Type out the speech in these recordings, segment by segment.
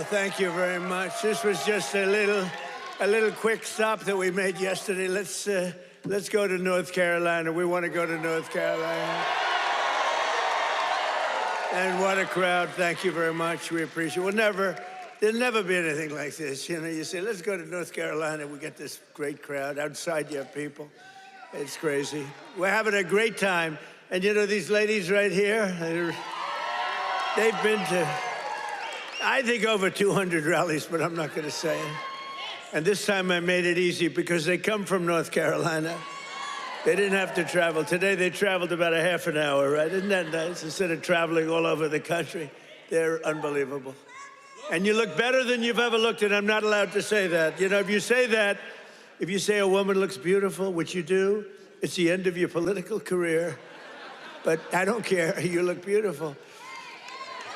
thank you very much. This was just a little quick stop that we made yesterday. Let's go to North Carolina. We want to go to North Carolina. And what a crowd. Thank you very much. We appreciate it. There'll never be anything like this. You know, you say, let's go to North Carolina. We get this great crowd. Outside, you have people. It's crazy. We're having a great time. And you know, these ladies right here, they've been to, I think, over 200 rallies, but I'm not going to say it. And this time I made it easy because they come from North Carolina. They didn't have to travel. Today they traveled about a half an hour, right? Isn't that nice? Instead of traveling all over the country. They're unbelievable. And you look better than you've ever looked, and I'm not allowed to say that. You know, if you say that, if you say a woman looks beautiful, which you do, it's the end of your political career. But I don't care. You look beautiful.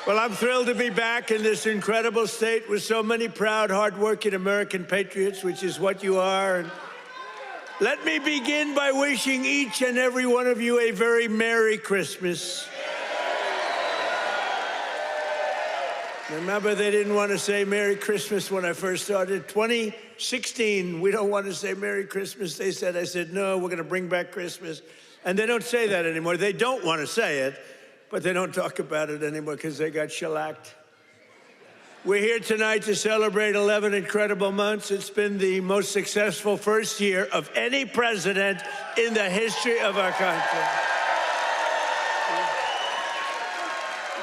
Well, I'm thrilled to be back in this incredible state with so many proud, hardworking American patriots, which is what you are. And let me begin by wishing each and every one of you a very Merry Christmas. Remember, they didn't want to say Merry Christmas when I first started. 2016, we don't want to say Merry Christmas. I said, no, we're going to bring back Christmas. And they don't say that anymore. They don't want to say it, but they don't talk about it anymore because they got shellacked. We're here tonight to celebrate 11 incredible months. It's been the most successful first year of any president in the history of our country.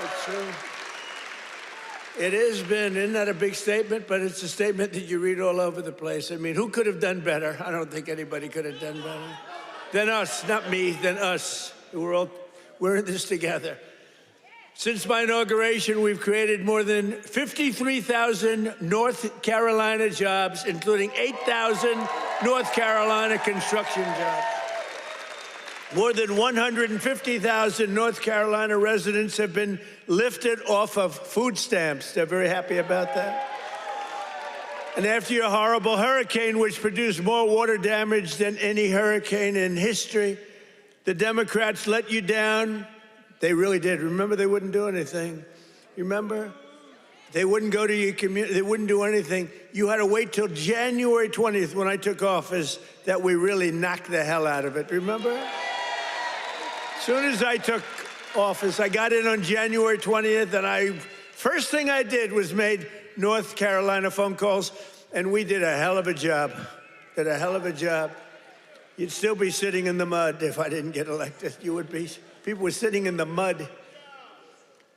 It's true. It has been, isn't that a big statement? But it's a statement that you read all over the place. I mean, who could have done better? I don't think anybody could have done better than us, not me, than us. We're in this together. Since my inauguration, we've created more than 53,000 North Carolina jobs, including 8,000 North Carolina construction jobs. More than 150,000 North Carolina residents have been lifted off of food stamps. They're very happy about that. And after your horrible hurricane, which produced more water damage than any hurricane in history, the Democrats let you down. They really did. Remember, they wouldn't do anything. Remember? They wouldn't go to your community. They wouldn't do anything. You had to wait till January 20th when I took office that we really knocked the hell out of it. Remember? As soon as I took office, I got in on January 20th, and first thing I did was made North Carolina phone calls, and we did a hell of a job. Did a hell of a job. You'd still be sitting in the mud if I didn't get elected. You would be. People were sitting in the mud.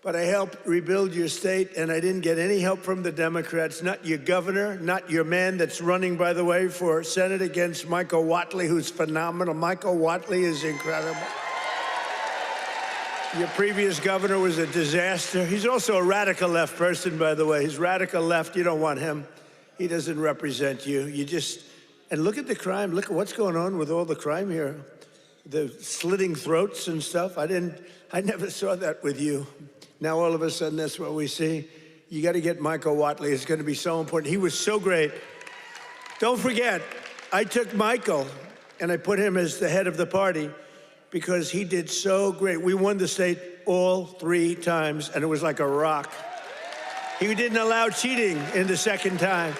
But I helped rebuild your state, and I didn't get any help from the Democrats, not your governor, not your man that's running, by the way, for Senate against Michael Whatley, who's phenomenal. Michael Whatley is incredible. Your previous governor was a disaster. He's also a radical left person, by the way. He's radical left. You don't want him. He doesn't represent you. And look at the crime. Look at what's going on with all the crime here. The slitting throats and stuff. I never saw that with you. Now all of a sudden that's what we see. You got to get Michael Whatley. It's going to be so important. He was so great. Don't forget, I took Michael and I put him as the head of the party because he did so great. We won the state all 3 times, and it was like a rock. He didn't allow cheating in the second time.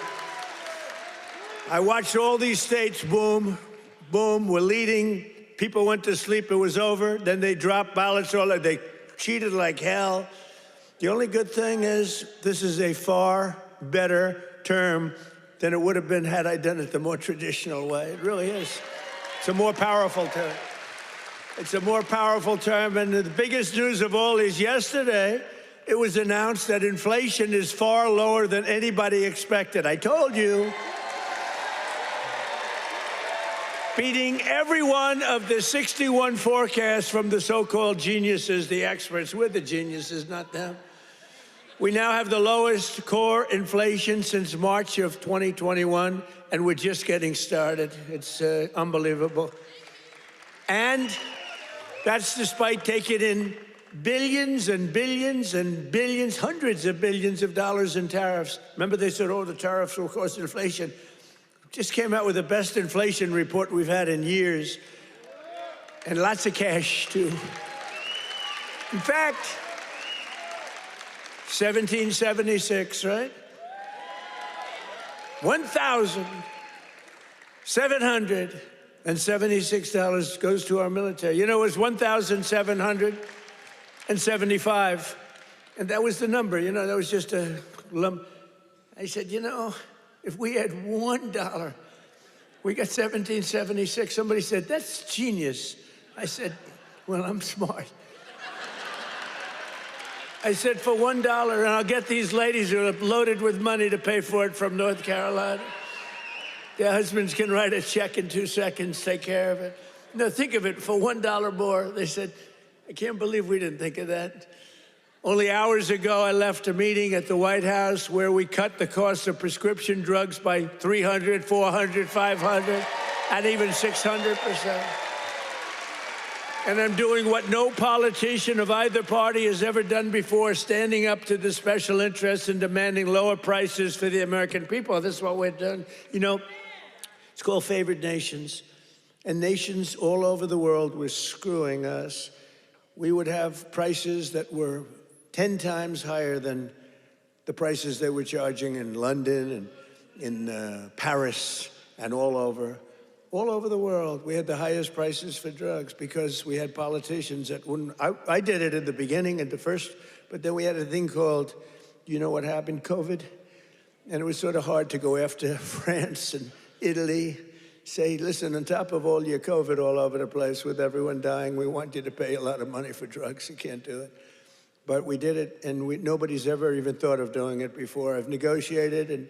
I watched all these states, boom, boom, we're leading. People went to sleep, it was over. Then they dropped ballots, they cheated like hell. The only good thing is this is a far better term than it would have been had I done it the more traditional way. It really is. It's a more powerful term. It's a more powerful term, and the biggest news of all is yesterday, it was announced that inflation is far lower than anybody expected. I told you. Beating every one of the 61 forecasts from the so-called geniuses, the experts. We're the geniuses, not them. We now have the lowest core inflation since March of 2021, and we're just getting started. It's unbelievable. And that's despite taking in billions and billions and billions, hundreds of billions of dollars in tariffs. Remember, they said, oh, the tariffs will cause inflation. Just came out with the best inflation report we've had in years. And lots of cash, too. In fact, 1776, right? $1,776 goes to our military. You know, it was 1,775, and that was the number. You know, that was just a lump. I said, you know, if we had $1, we got 1776. Somebody said, that's genius. I said, well, I'm smart. I said, for $1, and I'll get these ladies who are loaded with money to pay for it from North Carolina. Their husbands can write a check in 2 seconds, take care of it. No, think of it, for $1 more. They said, I can't believe we didn't think of that. Only hours ago, I left a meeting at the White House where we cut the cost of prescription drugs by 300, 400, 500, and even 600%. And I'm doing what no politician of either party has ever done before, standing up to the special interests and demanding lower prices for the American people. This is what we're doing. You know, it's called favored nations. And nations all over the world were screwing us. We would have prices that were 10 times higher than the prices they were charging in London and in Paris and all over the world. We had the highest prices for drugs because we had politicians that wouldn't. I did it in the beginning, at the first, but then we had a thing called, you know what happened, COVID? And it was sort of hard to go after France and Italy, say, listen, on top of all your COVID all over the place with everyone dying, we want you to pay a lot of money for drugs. You can't do it. But we did it, and nobody's ever even thought of doing it before. I've negotiated and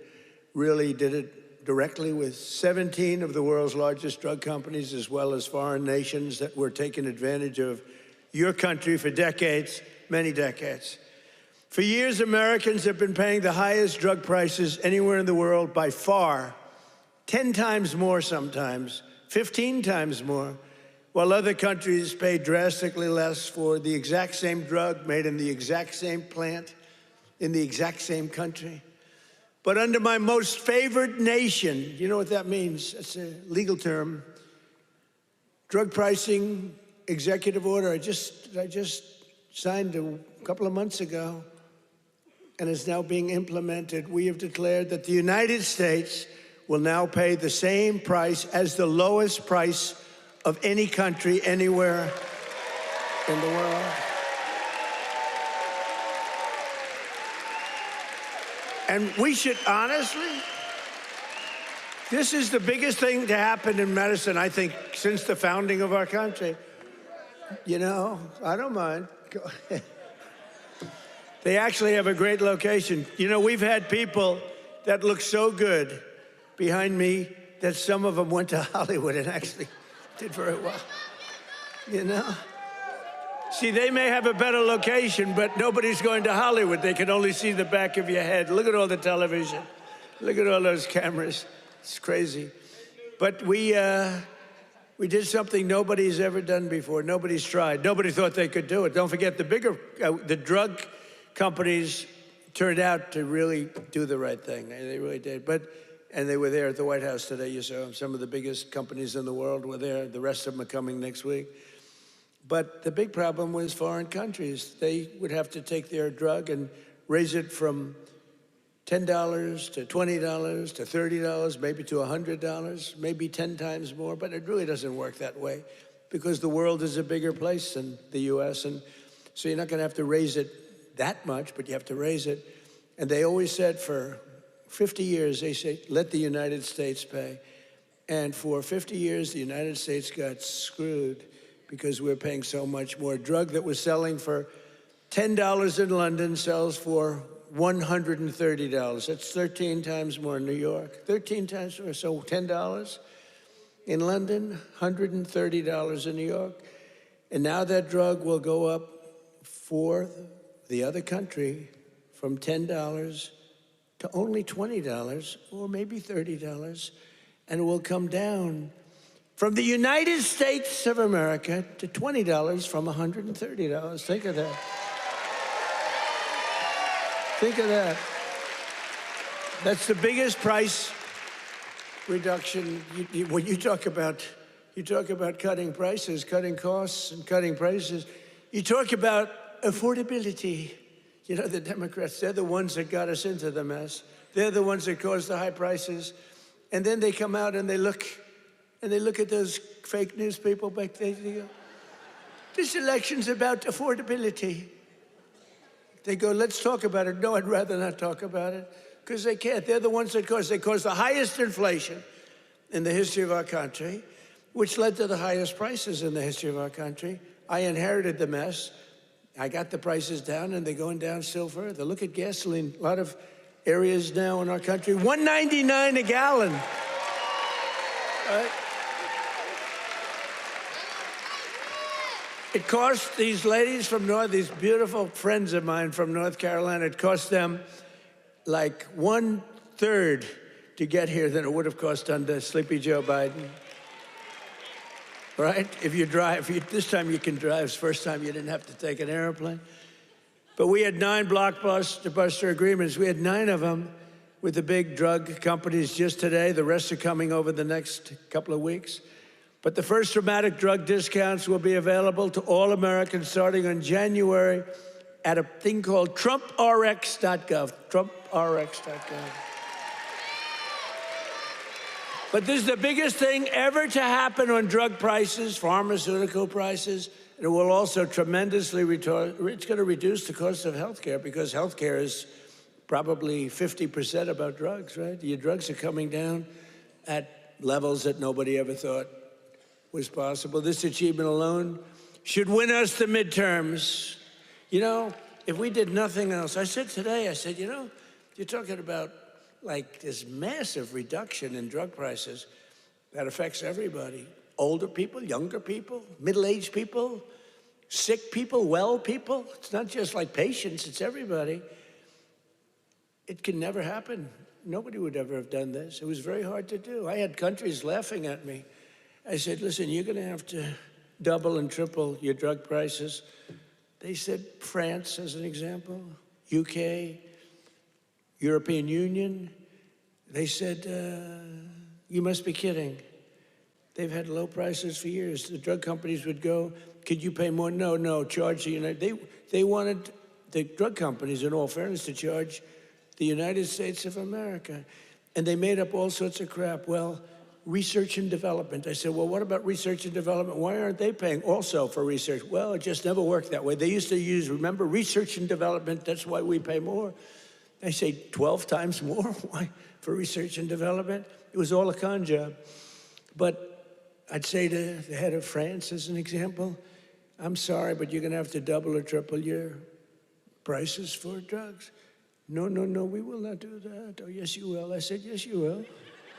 really did it directly with 17 of the world's largest drug companies, as well as foreign nations that were taking advantage of your country for decades, many decades. For years, Americans have been paying the highest drug prices anywhere in the world by far, 10 times more sometimes, 15 times more, while other countries pay drastically less for the exact same drug made in the exact same plant, in the exact same country. But under my most favored nation, you know what that means? It's a legal term. Drug pricing executive order, I just signed a couple of months ago, and is now being implemented. We have declared that the United States will now pay the same price as the lowest price of any country anywhere in the world. And we should honestly, this is the biggest thing to happen in medicine, I think, since the founding of our country. You know, I don't mind. They actually have a great location. You know, we've had people that look so good behind me that some of them went to Hollywood and actually did very well, you know? See, they may have a better location, but nobody's going to Hollywood. They can only see the back of your head. Look at all the television. Look at all those cameras. It's crazy. But we did something nobody's ever done before. Nobody's tried. Nobody thought they could do it. Don't forget, the drug companies turned out to really do the right thing. They really did. And they were there at the White House today. You saw some of the biggest companies in the world were there. The rest of them are coming next week. But the big problem was foreign countries. They would have to take their drug and raise it from $10 to $20 to $30, maybe to $100, maybe 10 times more. But it really doesn't work that way because the world is a bigger place than the US. And so you're not going to have to raise it that much, but you have to raise it. And they always said for 50 years, they say, let the United States pay. And for 50 years, the United States got screwed because we're paying so much more. Drug that was selling for $10 in London sells for $130. That's 13 times more in New York. 13 times more, so $10 in London, $130 in New York. And now that drug will go up for the other country from $10 to only $20 or maybe $30, and it will come down from the United States of America to $20 from $130. Think of that. Think of that. That's the biggest price reduction. When you talk about cutting prices, cutting costs, and cutting prices, you talk about affordability. You know, the Democrats, they're the ones that got us into the mess. They're the ones that caused the high prices. And then they come out and they look at those fake news people back there. They go, this election's about affordability. They go, let's talk about it. No, I'd rather not talk about it, because they can't. They're the ones that caused the highest inflation in the history of our country, which led to the highest prices in the history of our country. I inherited the mess. I got the prices down, and they're going down still further. Look at gasoline. A lot of areas now in our country, $1.99 a gallon. Right? It cost these ladies from these beautiful friends of mine from North Carolina, it cost them like 1/3 to get here than it would have cost under Sleepy Joe Biden. Right? If you drive, this time you can drive. It's the first time you didn't have to take an airplane. But we had 9 blockbuster agreements. We had 9 of them with the big drug companies just today. The rest are coming over the next couple of weeks. But the first dramatic drug discounts will be available to all Americans starting on January at a thing called TrumpRx.gov. TrumpRx.gov. But this is the biggest thing ever to happen on drug prices, pharmaceutical prices. And it will also tremendously it's going to reduce the cost of health care, because health care is probably 50% about drugs, right? Your drugs are coming down at levels that nobody ever thought was possible. This achievement alone should win us the midterms. You know, if we did nothing else, I said today, you know, you're talking about like this massive reduction in drug prices that affects everybody. Older people, younger people, middle-aged people, sick people, well people. It's not just like patients, it's everybody. It can never happen. Nobody would ever have done this. It was very hard to do. I had countries laughing at me. I said, listen, you're going to have to double and triple your drug prices. They said, France, as an example, UK, European Union. They said, you must be kidding. They've had low prices for years. The drug companies would go, could you pay more? No, charge the United. They wanted the drug companies, in all fairness, to charge the United States of America. And they made up all sorts of crap. Well, research and development. I said, well, what about research and development? Why aren't they paying also for research? Well, it just never worked that way. They used to use, remember, research and development, that's why we pay more. I say 12 times more. Why? For research and development? It was all a con job. But I'd say to the head of France, as an example, I'm sorry, but you're going to have to double or triple your prices for drugs. No, we will not do that. Oh, yes, you will. I said, yes, you will.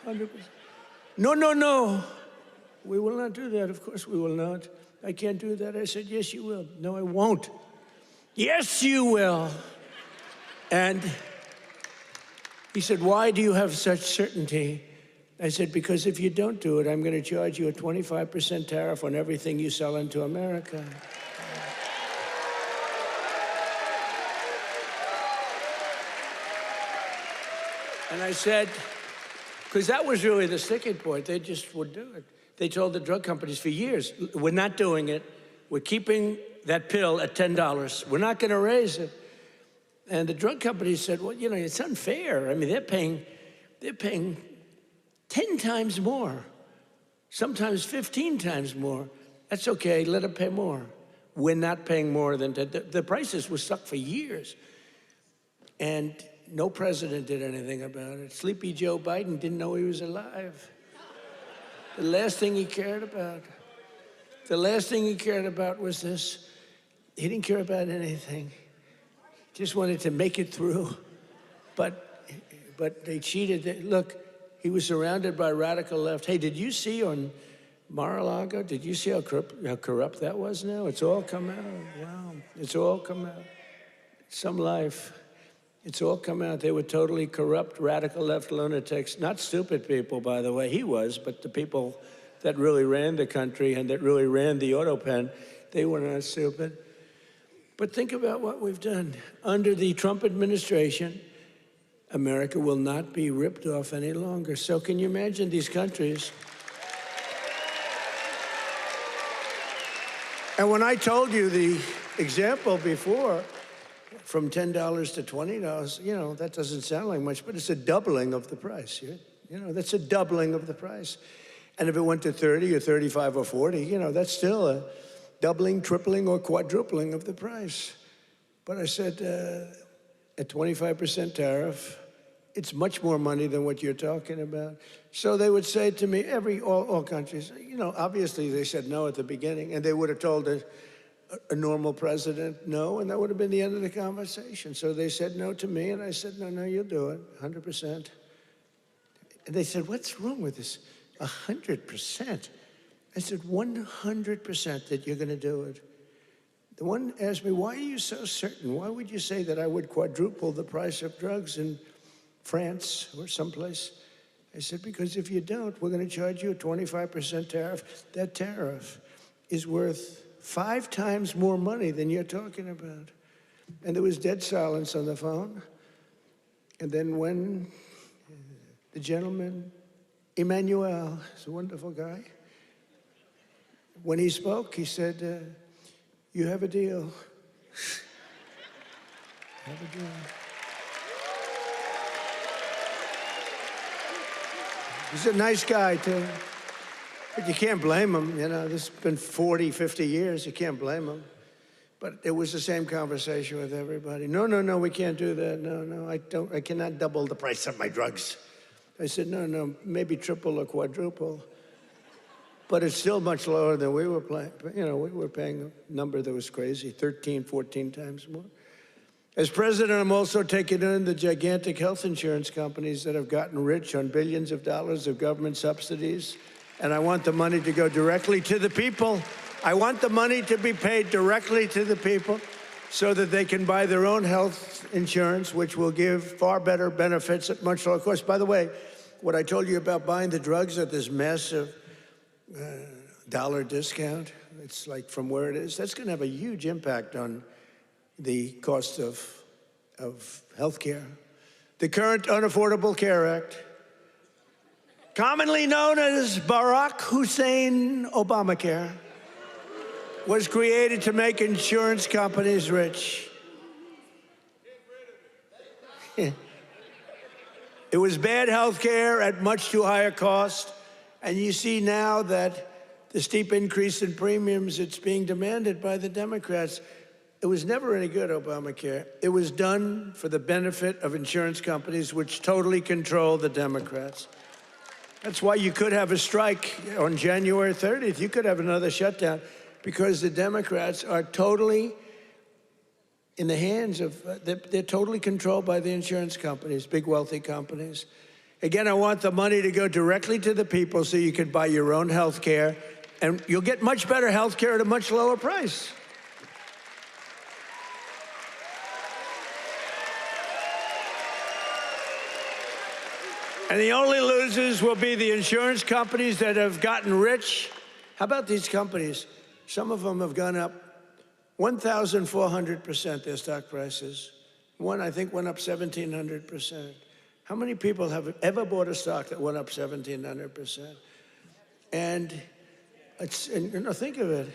100%. No, we will not do that. Of course we will not. I can't do that. I said, yes, you will. No, I won't. Yes, you will. And he said, why do you have such certainty? I said, because if you don't do it, I'm going to charge you a 25% tariff on everything you sell into America. And I said, because that was really the sticking point. They just would do it. They told the drug companies for years, we're not doing it. We're keeping that pill at $10. We're not going to raise it. And the drug companies said, well, you know, it's unfair. I mean, they're paying 10 times more, sometimes 15 times more. That's okay, let them pay more. We're not paying more than the prices were stuck for years. And no president did anything about it. Sleepy Joe Biden didn't know he was alive. The last thing he cared about was this. He didn't care about anything. Just wanted to make it through. But they cheated. Look, he was surrounded by radical left. Hey, did you see on Mar-a-Lago, did you see how corrupt that was now? It's all come out. Wow, it's all come out. Some life. It's all come out. They were totally corrupt, radical left lunatics. Not stupid people, by the way. He was, but the people that really ran the country and that really ran the auto pen, they were not stupid. But think about what we've done. Under the Trump administration, America will not be ripped off any longer. So can you imagine these countries? And when I told you the example before, from $10 to $20, that doesn't sound like much, but it's a doubling of the price. That's a doubling of the price. And if it went to 30 or 35 or 40, that's still a doubling, tripling, or quadrupling of the price. But I said, at 25% tariff, it's much more money than what you're talking about. So they would say to me, all countries, obviously they said no at the beginning, and they would have told a normal president no, and that would have been the end of the conversation. So they said no to me, and I said, no, you'll do it, 100%. And they said, what's wrong with this? 100%. I said, 100% that you're going to do it. The one asked me, why are you so certain? Why would you say that I would quadruple the price of drugs in France or someplace? I said, because if you don't, we're going to charge you a 25% tariff. That tariff is worth 5 times more money than you're talking about. And there was dead silence on the phone. And then when the gentleman, Emmanuel, is a wonderful guy, when he spoke, he said, you have a deal. Have a deal. He's a nice guy, too. But you can't blame him, This has been 40, 50 years. You can't blame him. But it was the same conversation with everybody. No, we can't do that. No, I cannot double the price of my drugs. I said, no, maybe triple or quadruple. But it's still much lower than we were paying. We were paying a number that was crazy, 13, 14 times more. As president, I'm also taking in the gigantic health insurance companies that have gotten rich on billions of dollars of government subsidies. And I want the money to go directly to the people. I want the money to be paid directly to the people so that they can buy their own health insurance, which will give far better benefits at much lower cost. By the way, what I told you about buying the drugs at this massive dollar discount, it's like from where it is, that's going to have a huge impact on the cost of health care. The current Unaffordable Care Act, commonly known as Barack Hussein Obamacare, was created to make insurance companies rich. It was bad health care at much too high a cost. And you see now that the steep increase in premiums, it's being demanded by the Democrats. It was never any good, Obamacare. It was done for the benefit of insurance companies, which totally control the Democrats. That's why you could have a strike on January 30th. You could have another shutdown because the Democrats are totally in the hands of, they're totally controlled by the insurance companies, big wealthy companies. Again, I want the money to go directly to the people so you can buy your own health care, and you'll get much better health care at a much lower price. And the only losers will be the insurance companies that have gotten rich. How about these companies? Some of them have gone up 1,400%, their stock prices. One, I think, went up 1,700%. How many people have ever bought a stock that went up 1,700%? And think of it.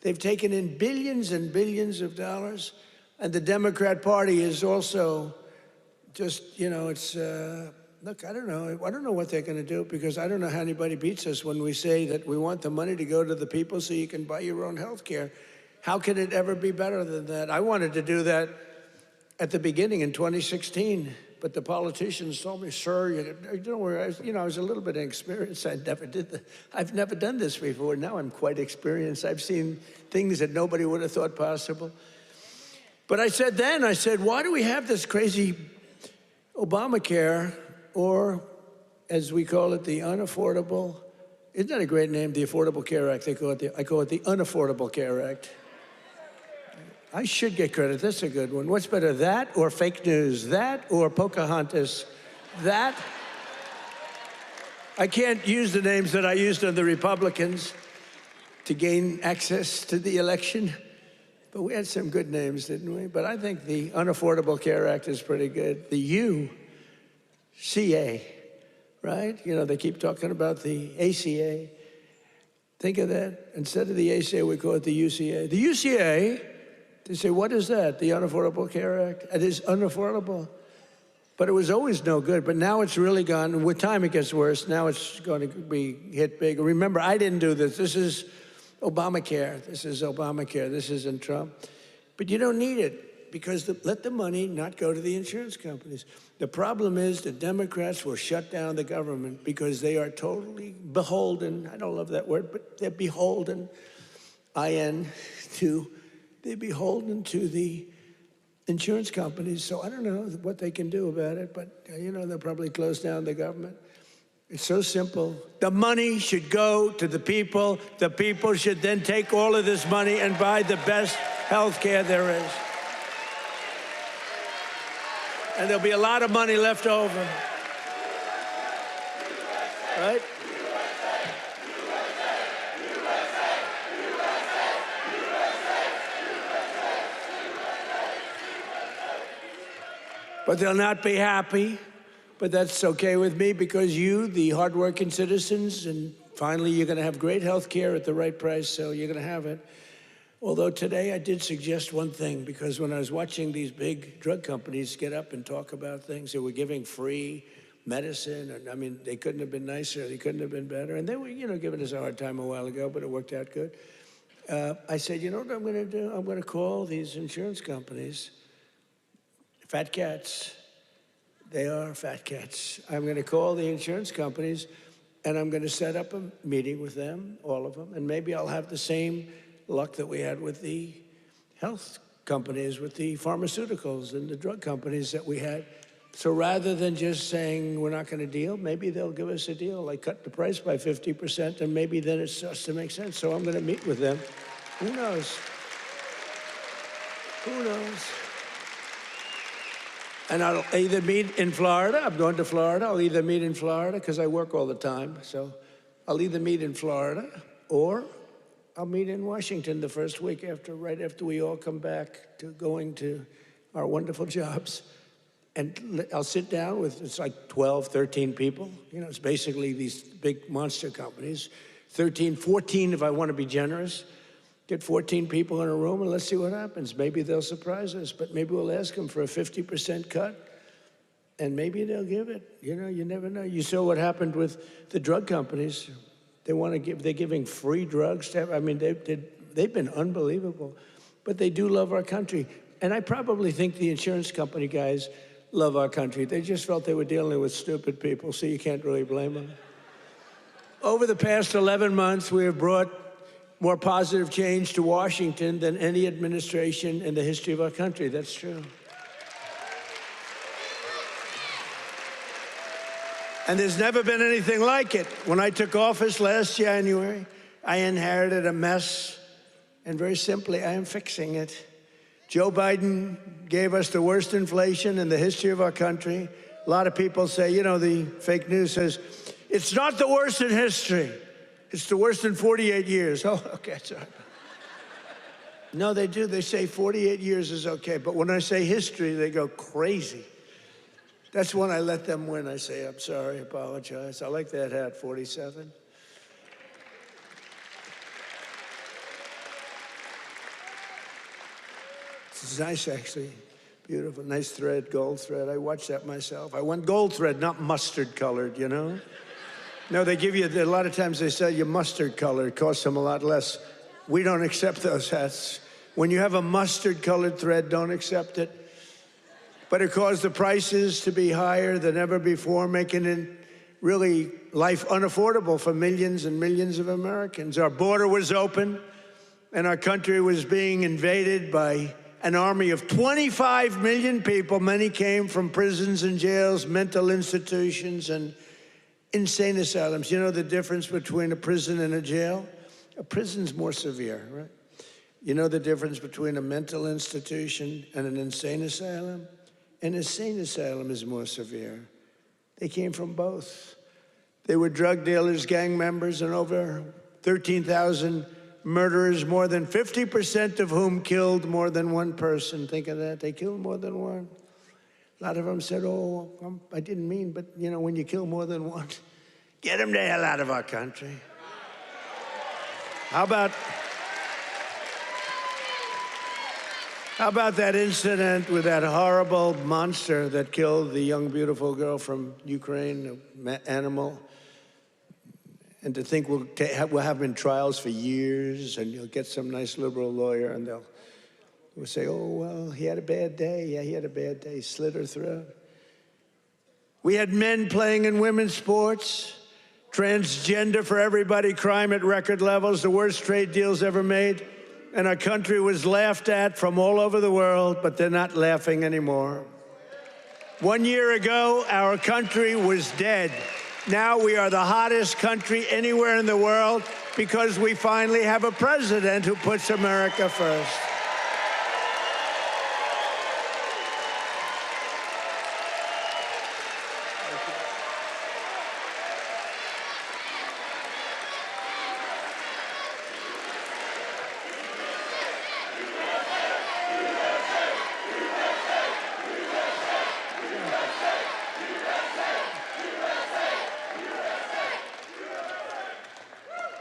They've taken in billions and billions of dollars, and the Democrat Party is also just, look, I don't know what they're going to do, because I don't know how anybody beats us when we say that we want the money to go to the people so you can buy your own health care. How can it ever be better than that? I wanted to do that at the beginning in 2016, but the politicians told me, sir, don't worry. I was a little bit inexperienced. I've never done this before. Now I'm quite experienced. I've seen things that nobody would have thought possible. But I said, why do we have this crazy Obamacare, or as we call it, the unaffordable? Isn't that a great name, the Affordable Care Act? I call it the Unaffordable Care Act. I should get credit. That's a good one. What's better, that or fake news? That or Pocahontas? That? I can't use the names that I used on the Republicans to gain access to the election, but we had some good names, didn't we? But I think the Unaffordable Care Act is pretty good. The UCA, right? They keep talking about the ACA. Think of that. Instead of the ACA, we call it the UCA. The UCA They say, what is that? The Unaffordable Care Act? It is unaffordable. But it was always no good. But now it's really gone. And with time, it gets worse. Now it's going to be hit big. Remember, I didn't do this. This is Obamacare. This is Obamacare. This isn't Trump. But you don't need it because let the money not go to the insurance companies. The problem is the Democrats will shut down the government because they are totally beholden. I don't love that word, but they're beholden, they're beholden to the insurance companies. So I don't know what they can do about it, but they'll probably close down the government. It's so simple. The money should go to the people. The people should then take all of this money and buy the best health care there is. And there'll be a lot of money left over. Right? But they'll not be happy. But that's okay with me because you, the hardworking citizens, and finally you're going to have great health care at the right price, so you're going to have it. Although today I did suggest one thing, because when I was watching these big drug companies get up and talk about things, they were giving free medicine, and I mean, they couldn't have been nicer, they couldn't have been better, and they were, giving us a hard time a while ago, but it worked out good. I said, you know what I'm going to do? I'm going to call these insurance companies fat cats. They are fat cats. I'm going to call the insurance companies, and I'm going to set up a meeting with them, all of them, and maybe I'll have the same luck that we had with the health companies, with the pharmaceuticals and the drug companies that we had. So rather than just saying we're not going to deal, maybe they'll give us a deal, like cut the price by 50%, and maybe then it starts to make sense. So I'm going to meet with them. Who knows? Who knows? And I'll either meet in Florida. I'm going to Florida. I'll either meet in Florida because I work all the time. So I'll either meet in Florida or I'll meet in Washington the first week right after we all come back to going to our wonderful jobs. And I'll sit down with, it's like 12, 13 people. It's basically these big monster companies. 13, 14 if I want to be generous. Get 14 people in a room and let's see what happens. Maybe they'll surprise us, but maybe we'll ask them for a 50% cut and maybe they'll give it. You never know. You saw what happened with the drug companies. They're giving free drugs to they've been unbelievable, but they do love our country. And I probably think the insurance company guys love our country. They just felt they were dealing with stupid people, so you can't really blame them. Over the past 11 months, we have brought more positive change to Washington than any administration in the history of our country. That's true. And there's never been anything like it. When I took office last January, I inherited a mess, and very simply, I am fixing it. Joe Biden gave us the worst inflation in the history of our country. A lot of people say, the fake news says, it's not the worst in history. It's the worst in 48 years. Oh, okay, sorry. No, they do. They say 48 years is okay. But when I say history, they go crazy. That's when I let them win. I say, I'm sorry, apologize. I like that hat, 47. It's nice, actually. Beautiful, nice thread, gold thread. I watched that myself. I want gold thread, not mustard colored, No, they give you, a lot of times they sell you mustard color. It costs them a lot less. We don't accept those hats. When you have a mustard colored thread, don't accept it. But it caused the prices to be higher than ever before, making it really life unaffordable for millions and millions of Americans. Our border was open and our country was being invaded by an army of 25 million people. Many came from prisons and jails, mental institutions, and insane asylums. You know the difference between a prison and a jail? A prison's more severe, right? You know the difference between a mental institution and an insane asylum? An insane asylum is more severe. They came from both. They were drug dealers, gang members, and over 13,000 murderers, more than 50% of whom killed more than one person. Think of that. They killed more than one. A lot of them said, oh, I didn't mean, but when you kill more than one, get them the hell out of our country. How about How about that incident with that horrible monster that killed the young, beautiful girl from Ukraine, an animal? And to think we'll have him in trials for years, and you'll get some nice liberal lawyer, and we'll say, oh, well, he had a bad day. Yeah, he had a bad day. He slit her throat. We had men playing in women's sports, transgender for everybody, crime at record levels, the worst trade deals ever made. And our country was laughed at from all over the world, but they're not laughing anymore. 1 year ago, our country was dead. Now we are the hottest country anywhere in the world because we finally have a president who puts America first.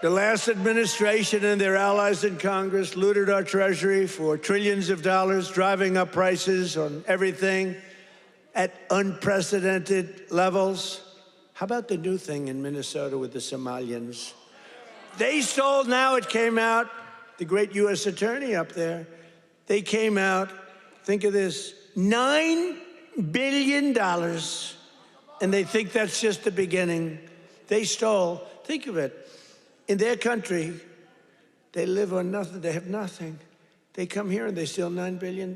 The last administration and their allies in Congress looted our treasury for trillions of dollars, driving up prices on everything at unprecedented levels. How about the new thing in Minnesota with the Somalians? They stole, now it came out, the great U.S. attorney up there, they came out, think of this, $9 billion, and they think that's just the beginning. They stole, think of it. In their country, they live on nothing. They have nothing. They come here and they steal $9 billion.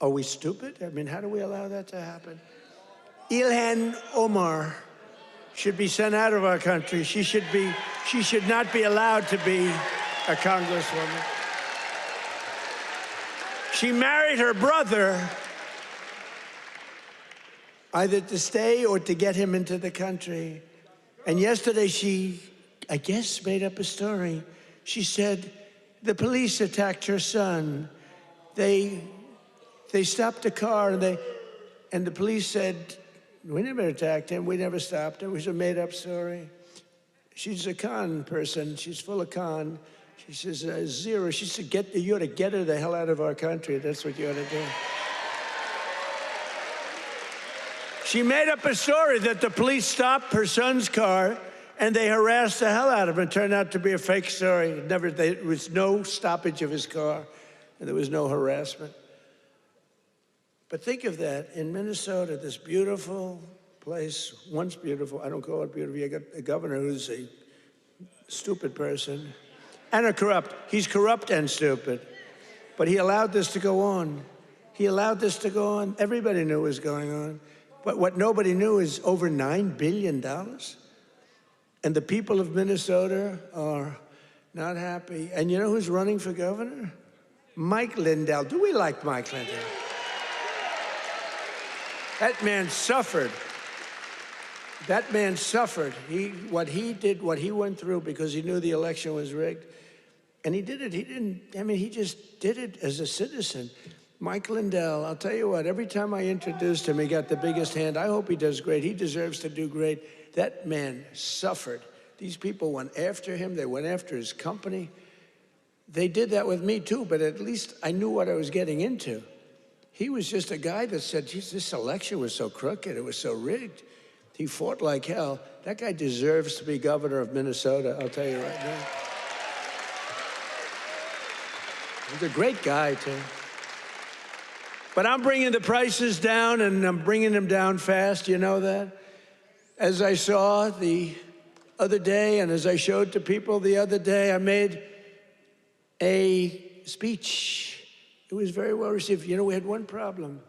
Are we stupid? I mean, how do we allow that to happen? Ilhan Omar should be sent out of our country. She should not be allowed to be a congresswoman. She married her brother either to stay or to get him into the country. And yesterday she, I guess, made up a story. She said the police attacked her son. They stopped the car, and the police said, we never attacked him, we never stopped him. It was a made-up story. She's a con person. She's full of con. She says, zero. She said, you ought to get her the hell out of our country. That's what you ought to do. She made up a story that the police stopped her son's car and they harassed the hell out of him. It turned out to be a fake story. There was no stoppage of his car, and there was no harassment. But think of that, in Minnesota, this beautiful place, once beautiful, I don't call it beautiful, you got a governor who's a stupid person, and a corrupt. He's corrupt and stupid. But he allowed this to go on. He allowed this to go on. Everybody knew what was going on. But what nobody knew is over $9 billion. And the people of Minnesota are not happy. And you know who's running for governor? Mike Lindell. Do we like Mike Lindell? That man suffered. That man suffered. What he did, what he went through because he knew the election was rigged. And he did it. He just did it as a citizen. Mike Lindell, I'll tell you what, every time I introduced him, he got the biggest hand. I hope he does great. He deserves to do great. That man suffered. These people went after him. They went after his company. They did that with me, too, but at least I knew what I was getting into. He was just a guy that said, geez, this election was so crooked. It was so rigged. He fought like hell. That guy deserves to be governor of Minnesota, I'll tell you right now. He's a great guy, too. But I'm bringing the prices down, and I'm bringing them down fast. You know that? As I saw the other day, and as I showed to people the other day, I made a speech. It was very well received. You know, we had one problem.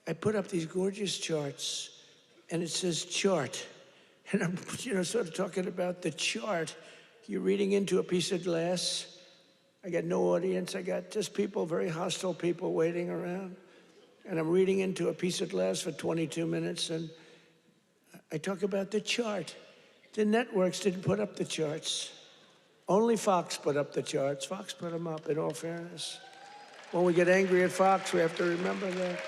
I put up these gorgeous charts, and it says chart. And I'm, sort of talking about the chart. You're reading into a piece of glass. I got no audience. I got just people, very hostile people waiting around. And I'm reading into a piece of glass for 22 minutes, and I talk about the chart. The networks didn't put up the charts. Only Fox put up the charts. Fox put them up, in all fairness. When we get angry at Fox, we have to remember that.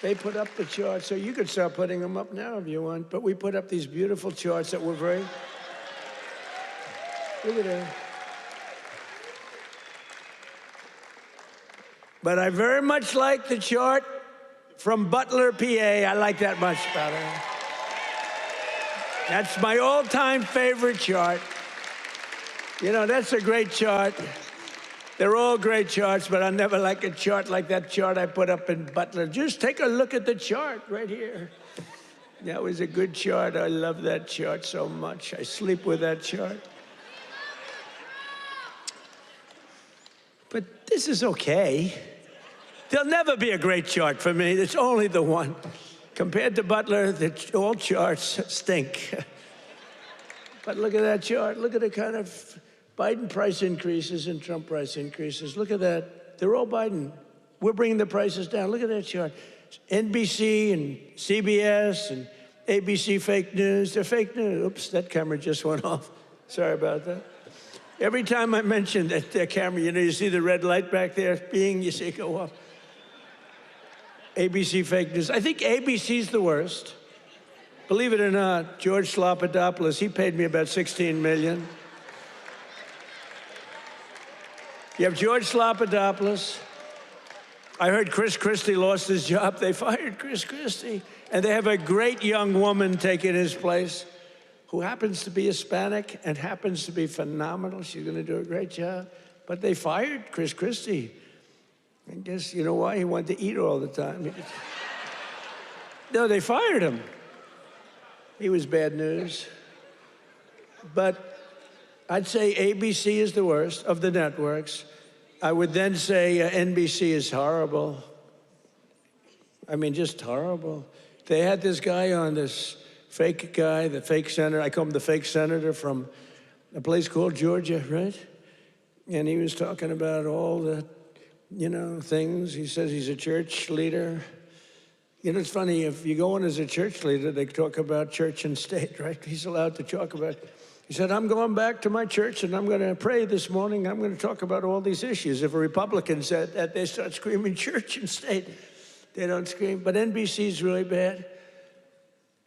They put up the charts, so you could start putting them up now if you want. But we put up these beautiful charts that were very... Look at that. But I very much like the chart from Butler, PA. I like that much better. That's my all-time favorite chart. You know, that's a great chart. They're all great charts, but I never like a chart like that chart I put up in Butler. Just take a look at the chart right here. That was a good chart. I love that chart so much. I sleep with that chart. But this is okay. There'll never be a great chart for me. It's only the one. Compared to Butler, all charts stink. But look at that chart. Look at the kind of Biden price increases and Trump price increases. Look at that. They're all Biden. We're bringing the prices down. Look at that chart. NBC and CBS and ABC fake news. They're fake news. Oops, that camera just went off. Sorry about that. Every time I mention that camera, you know, you see the red light back there, being, you see it go off. ABC fake news. I think ABC's the worst. Believe it or not, George Slopadopoulos, he paid me about $16 million. You have George Slopadopoulos. I heard Chris Christie lost his job. They fired Chris Christie. And they have a great young woman taking his place who happens to be Hispanic and happens to be phenomenal. She's going to do a great job. But they fired Chris Christie. I guess, you know why? He wanted to eat all the time. No, they fired him. He was bad news. But I'd say ABC is the worst of the networks. I would then say NBC is horrible. I mean, just horrible. They had this guy on, this fake guy, the fake senator. I call him the fake senator from a place called Georgia, right? And he was talking about all the, you know, things. He says he's a church leader. You know, it's funny, if you go in as a church leader, they talk about church and state, right? He's allowed to talk about, he said, I'm going back to my church and I'm going to pray this morning. I'm going to talk about all these issues. If a Republican said that, they start screaming church and state. They don't scream. But NBC's really bad.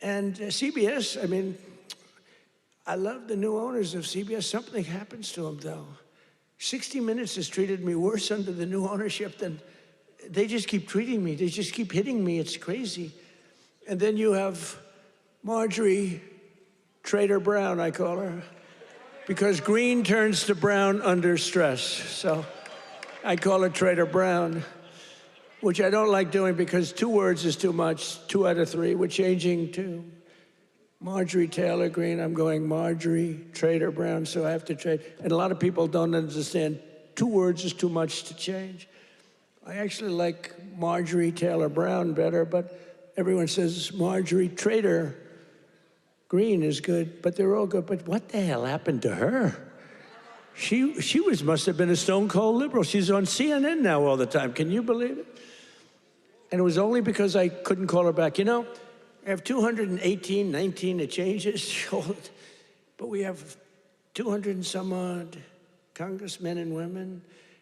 And CBS, I mean, I love the new owners of CBS. Something happens to them, though. 60 Minutes has treated me worse under the new ownership than, they just keep treating me. They just keep hitting me. It's crazy. And then you have Marjorie Trader Brown, I call her, because green turns to brown under stress. So I call her Trader Brown, which I don't like doing because 2 words is too much. 2 out of 3. We're changing to Marjorie Taylor Greene. I'm going Marjorie Trader Brown, so I have to trade. And a lot of people don't understand 2 words is too much to change. I actually like Marjorie Taylor Brown better, but everyone says Marjorie Trader Greene is good, but they're all good. But what the hell happened to her? She must have been a stone cold liberal. She's on CNN now all the time. Can you believe it? And it was only because I couldn't call her back. You know, I have 218, 19, it changes, but we have 200 and some odd congressmen and women.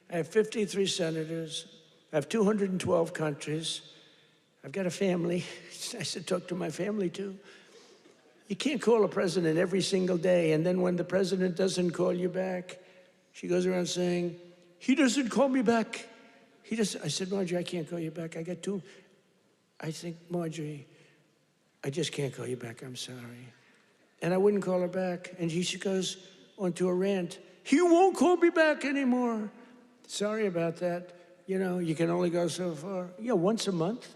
I have 53 senators. I have 212 countries. I've got a family. It's nice to talk to my family, too. You can't call a president every single day, and then when the president doesn't call you back, she goes around saying, he doesn't call me back. He doesn't. I said, Marjorie, I can't call you back. I got 2. I think, Marjorie, I just can't call you back. I'm sorry. And I wouldn't call her back. And she goes onto a rant. He won't call me back anymore. Sorry about that. You know, you can only go so far. Yeah, once a month,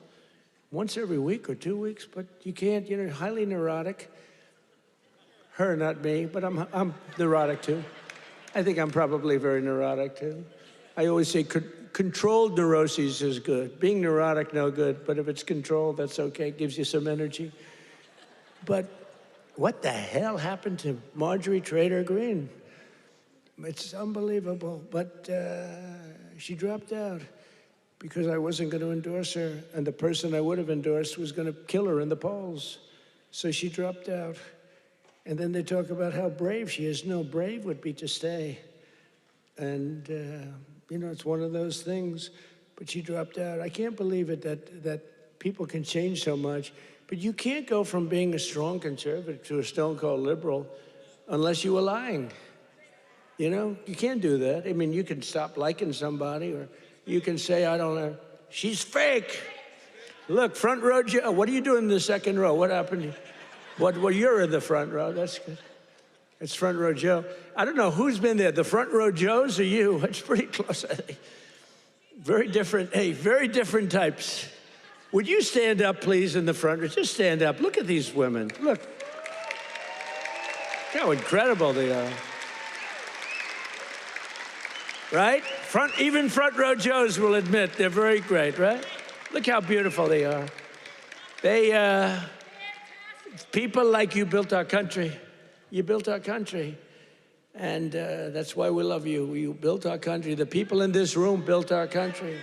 once every week or 2 weeks, but you can't, you know, highly neurotic. Her, not me, but I'm neurotic too. I think I'm probably very neurotic too. I always say controlled neuroses is good. Being neurotic, no good, but if it's controlled, that's okay. It gives you some energy. But what the hell happened to Marjorie Trader Greene? It's unbelievable, but she dropped out because I wasn't going to endorse her, and the person I would have endorsed was going to kill her in the polls. So she dropped out. And then they talk about how brave she is. No, brave would be to stay. And, you know, it's one of those things. But she dropped out. I can't believe it that people can change so much. But you can't go from being a strong conservative to a stone-cold liberal unless you were lying. You know, you can't do that. I mean, you can stop liking somebody or You can say, I don't know. She's fake. Look, front row Joe. What are you doing in the second row? What happened? Well, you're in the front row. That's good. It's front row Joe. I don't know who's been there, the front row Joes or you? It's pretty close, I think. Very different, hey, very different types. Would you stand up, please, in the front row? Just stand up. Look at these women. Look how incredible they are. Right? Even front row Joes will admit they're very great, right? Look how beautiful they are. People like you built our country. You built our country. And that's why we love you. You built our country. The people in this room built our country.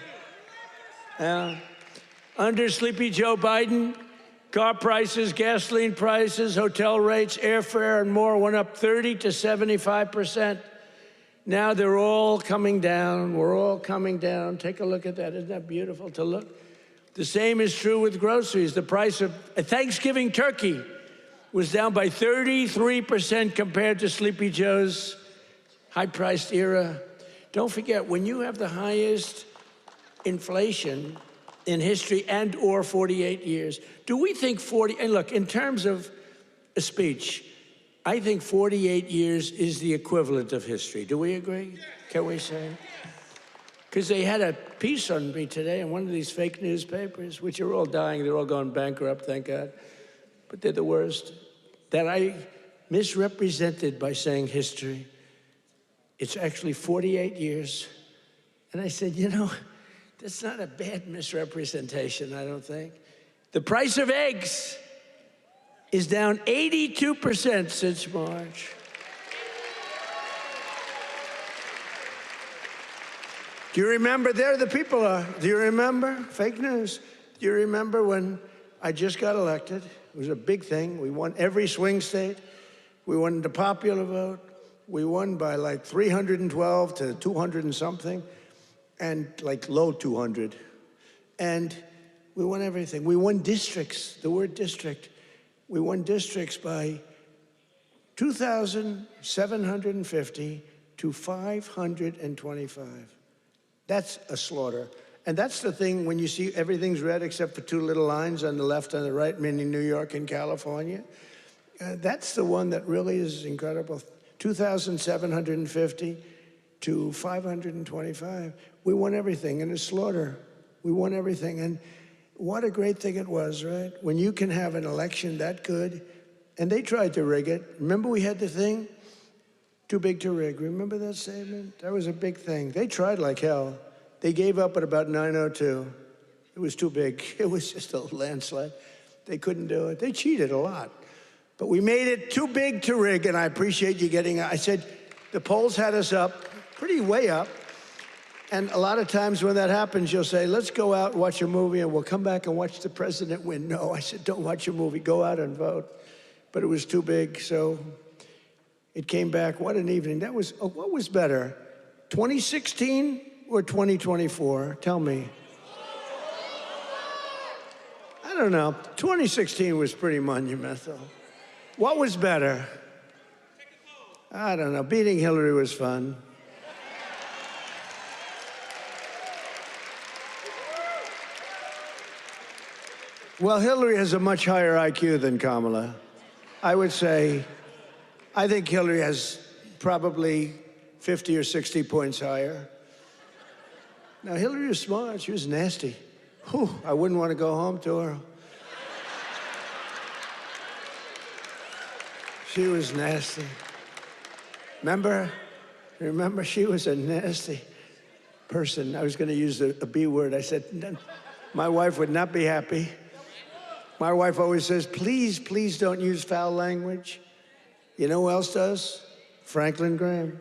Under Sleepy Joe Biden, car prices, gasoline prices, hotel rates, airfare, and more went up 30 to 75%. Now they're all coming down. We're all coming down. Take a look at that. Isn't that beautiful to look? The same is true with groceries. The price of a Thanksgiving turkey was down by 33% compared to Sleepy Joe's high-priced era. Don't forget, when you have the highest inflation in history and or 48 years, do we think 40, and look, in terms of a speech, I think 48 years is the equivalent of history. Do we agree? Can we say? Because they had a piece on me today in one of these fake newspapers, which are all dying. They're all going bankrupt, thank God. But they're the worst. That I misrepresented by saying history. It's actually 48 years. And I said, you know, that's not a bad misrepresentation, I don't think. The price of eggs is down 82% since March. Do you remember? There the people are. Do you remember? Fake news. Do you remember when I just got elected? It was a big thing. We won every swing state. We won the popular vote. We won by like 312 to 200 and something, and like low 200. And we won everything. We won districts, the word district. We won districts by 2,750 to 525. That's a slaughter. And that's the thing when you see everything's red except for two little lines on the left and the right, meaning New York and California. That's the one that really is incredible. 2,750 to 525. We won everything in a slaughter. We won everything. And what a great thing it was, right? When you can have an election that good. And they tried to rig it. Remember we had the thing? Too big to rig. Remember that statement? That was a big thing. They tried like hell. They gave up at about 9:02. It was too big. It was just a landslide. They couldn't do it. They cheated a lot. But we made it too big to rig, and I appreciate you getting, I said, the polls had us up, pretty way up. And a lot of times when that happens, you'll say, let's go out and watch a movie, and we'll come back and watch the president win. No, I said, don't watch a movie. Go out and vote. But it was too big, so it came back. What an evening. That was, what was better, 2016 or 2024? Tell me. I don't know. 2016 was pretty monumental. What was better? I don't know. Beating Hillary was fun. Well, Hillary has a much higher IQ than Kamala. I would say, I think Hillary has probably 50 or 60 points higher. Now, Hillary was smart. She was nasty. Whew, I wouldn't want to go home to her. She was nasty. Remember? She was a nasty person. I was going to use a B word. I said, my wife would not be happy. My wife always says, please, please don't use foul language. You know who else does? Franklin Graham.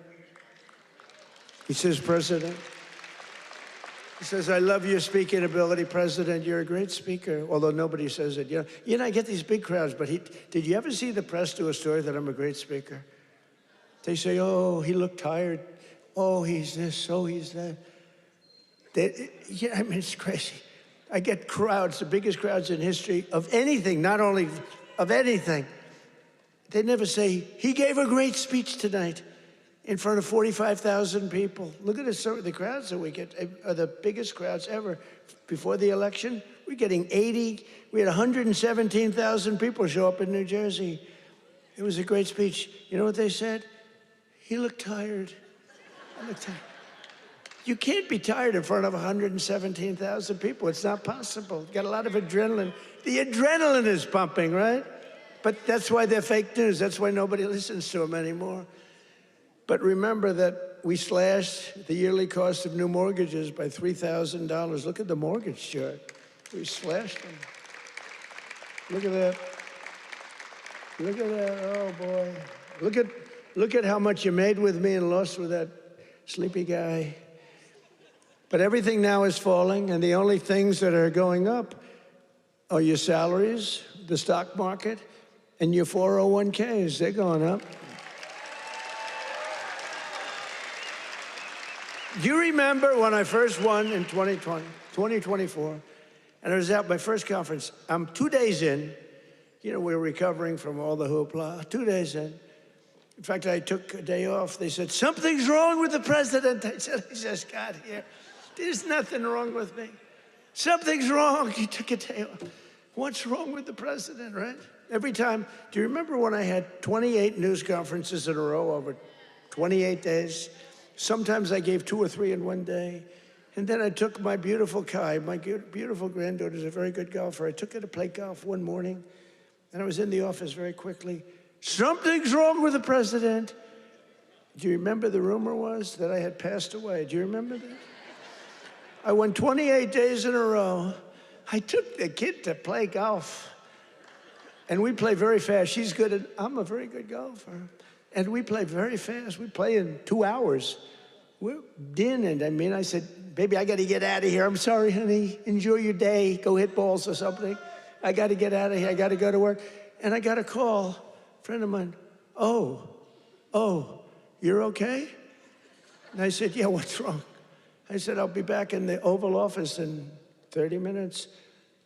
He says, President. He says, I love your speaking ability, President. You're a great speaker, although nobody says it. You know, I get these big crowds, but did you ever see the press do a story that I'm a great speaker? They say, oh, he looked tired. Oh, he's this, oh, he's that. Yeah, I mean, it's crazy. I get crowds, the biggest crowds in history of anything, not only of anything. They never say, he gave a great speech tonight. in front of 45,000 people. Look at the crowds that we get, are the biggest crowds ever. Before the election, we're getting 80, we had 117,000 people show up in New Jersey. It was a great speech. You know what they said? He looked tired. I looked tired. You can't be tired in front of 117,000 people. It's not possible. You got a lot of adrenaline. The adrenaline is pumping, right? But that's why they're fake news. That's why nobody listens to them anymore. But remember that we slashed the yearly cost of new mortgages by $3,000. Look at the mortgage chart. We slashed them. Look at that. Look at that. Oh, boy. Look at how much you made with me and lost with that sleepy guy. But everything now is falling, and the only things that are going up are your salaries, the stock market, and your 401ks. They're going up. Do you remember when I first won in 2024, and I was at my first conference? I'm 2 days in. You know, we're recovering from all the hoopla. 2 days in. In fact, I took a day off. They said, something's wrong with the president. I said, I just got here. There's nothing wrong with me. Something's wrong. You took a day off. What's wrong with the president, right? Every time. Do you remember when I had 28 news conferences in a row over 28 days? Sometimes I gave 2 or 3 in one day. And then I took my beautiful Kai, my beautiful granddaughter is a very good golfer. I took her to play golf one morning, and I was in the office very quickly. Something's wrong with the president. Do you remember the rumor was that I had passed away? Do you remember that? I won 28 days in a row. I took the kid to play golf. And we play very fast. She's good at, I'm a very good golfer. And we play very fast. We play in 2 hours. We're in, and I said, baby, I got to get out of here. I'm sorry, honey. Enjoy your day. Go hit balls or something. I got to get out of here. I got to go to work. And I got a call, a friend of mine. Oh, you're okay? And I said, yeah, what's wrong? I said, I'll be back in the Oval Office in 30 minutes.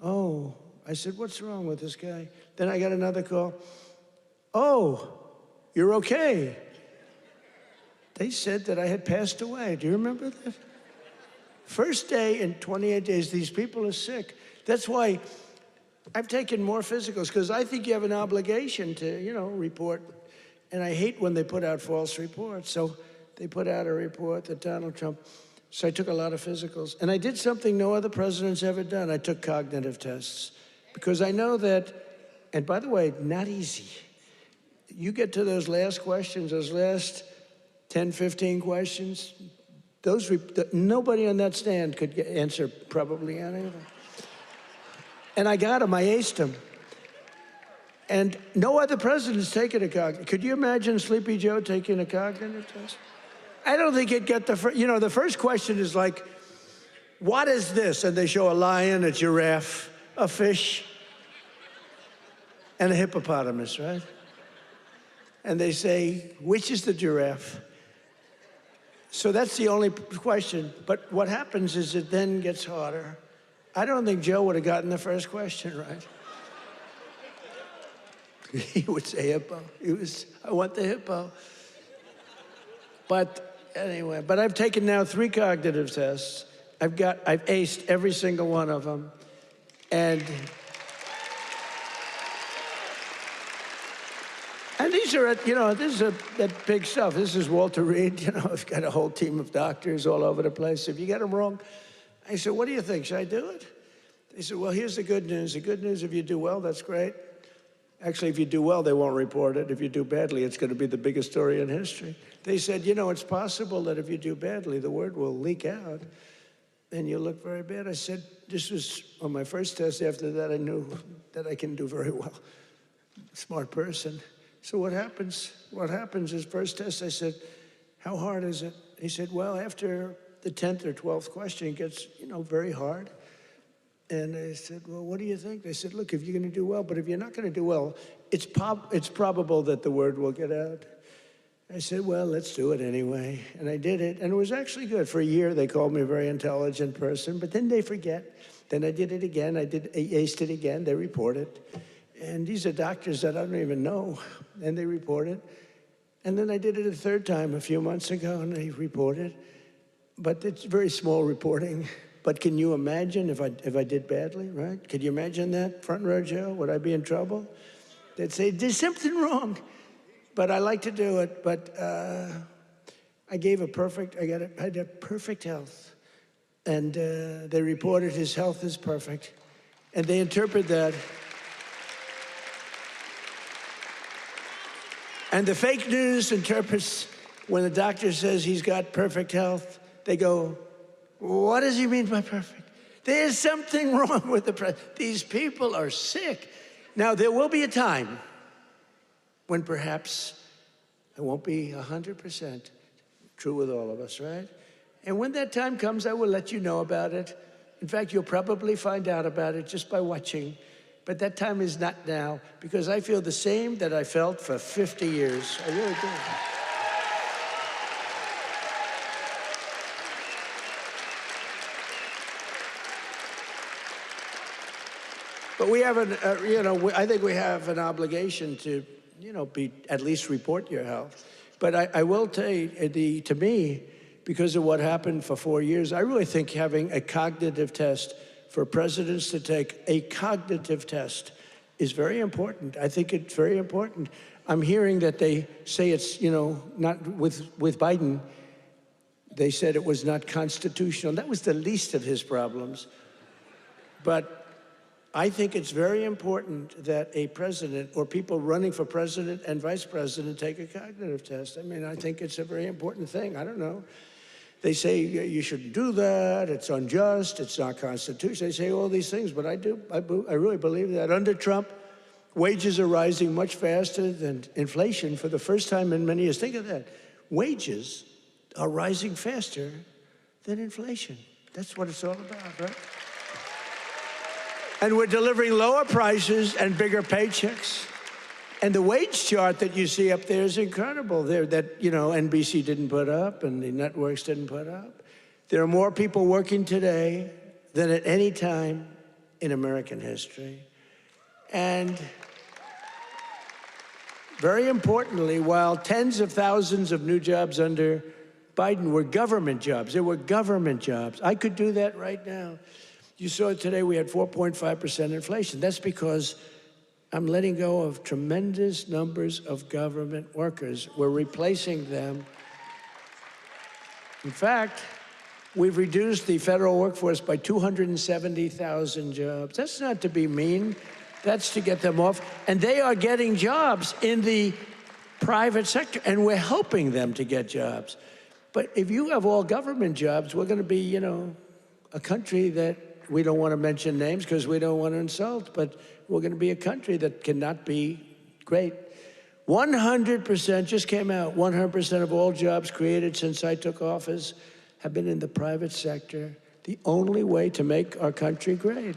Oh, I said, what's wrong with this guy? Then I got another call. Oh, you're okay. They said that I had passed away. Do you remember that? First day in 28 days, these people are sick. That's why I've taken more physicals, because I think you have an obligation to, report. And I hate when they put out false reports. So they put out a report that Donald Trump. So I took a lot of physicals. And I did something no other president's ever done. I took cognitive tests. Because I know that, and by the way, not easy. You get to those last questions, those last 10, 15 questions, nobody on that stand could answer probably any of them. And I got them, I aced them. And no other president's taken a cognitive. Could you imagine Sleepy Joe taking a cognitive test? I don't think he'd get the first, the first question is like, what is this? And they show a lion, a giraffe, a fish, and a hippopotamus, right? And they say, which is the giraffe? So that's the only question. But what happens is it then gets harder. I don't think Joe would have gotten the first question right. He would say hippo. I want the hippo. But anyway, I've taken now 3 cognitive tests. I've aced every single one of them. And these are, this is that big stuff. This is Walter Reed. I've got a whole team of doctors all over the place. If you get them wrong, I said, what do you think? Should I do it? They said, well, here's the good news. The good news, if you do well, that's great. Actually, if you do well, they won't report it. If you do badly, it's going to be the biggest story in history. They said, it's possible that if you do badly, the word will leak out and you'll look very bad. I said, this was on my first test. After that, I knew that I can do very well. Smart person. So what happens? What happens is first test, I said, how hard is it? He said, well, after the 10th or 12th question, it gets, very hard. And I said, well, what do you think? They said, look, if you're going to do well, but if you're not going to do well, it's probable that the word will get out. I said, well, let's do it anyway. And I did it, and it was actually good. For a year, they called me a very intelligent person, but then they forget. Then I did it again. I aced it again. They report it. And these are doctors that I don't even know, and they report it. And then I did it a third time a few months ago, and I reported. But it's very small reporting. But can you imagine if I did badly, right? Could you imagine that, front row Joe? Would I be in trouble? They'd say, there's something wrong. But I like to do it. But I had perfect health. And they reported his health is perfect. And they interpret that. And the fake news interprets when the doctor says he's got perfect health, they go, what does he mean by perfect? There's something wrong with the president. These people are sick. Now, there will be a time when perhaps it won't be 100% true with all of us, right? And when that time comes, I will let you know about it. In fact, you'll probably find out about it just by watching. But that time is not now, because I feel the same that I felt for 50 years. I really do. But we have I think we have an obligation to, at least report your health. But I will tell you, to me, because of what happened for 4 years, I really think having a cognitive test for presidents to take a cognitive test is very important. I think it's very important. I'm hearing that they say it's, not with Biden, they said it was not constitutional. That was the least of his problems. But I think it's very important that a president or people running for president and vice president take a cognitive test. I mean, I think it's a very important thing. I don't know. They say you shouldn't do that, it's unjust, it's not constitutional. They say all these things, but I really believe that. Under Trump, wages are rising much faster than inflation for the first time in many years. Think of that. Wages are rising faster than inflation. That's what it's all about, right? And we're delivering lower prices and bigger paychecks. And the wage chart that you see up there is incredible. That NBC didn't put up and the networks didn't put up. There are more people working today than at any time in American history. And very importantly, while tens of thousands of new jobs under Biden were government jobs, they were government jobs. I could do that right now. You saw it today, we had 4.5% inflation. That's because I'm letting go of tremendous numbers of government workers. We're replacing them. In fact, we've reduced the federal workforce by 270,000 jobs. That's not to be mean. That's to get them off. And they are getting jobs in the private sector, and we're helping them to get jobs. But if you have all government jobs, we're going to be, a country that we don't want to mention names because we don't want to insult, but we're going to be a country that cannot be great. 100% just came out, 100% of all jobs created since I took office have been in the private sector. The only way to make our country great.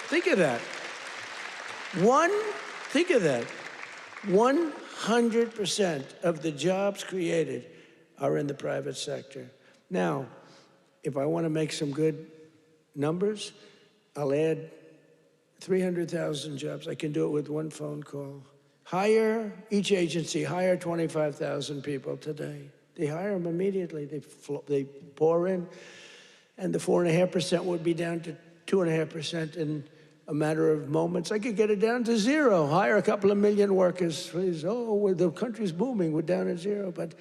Think of that. Think of that. 100% of the jobs created are in the private sector. Now, if I want to make some good numbers, I'll add 300,000 jobs. I can do it with one phone call. Each agency hire 25,000 people today. They hire them immediately. They pour in, and the 4.5% would be down to 2.5% in a matter of moments. I could get it down to zero. Hire a couple of million workers, please. Oh, the country's booming. We're down at zero, but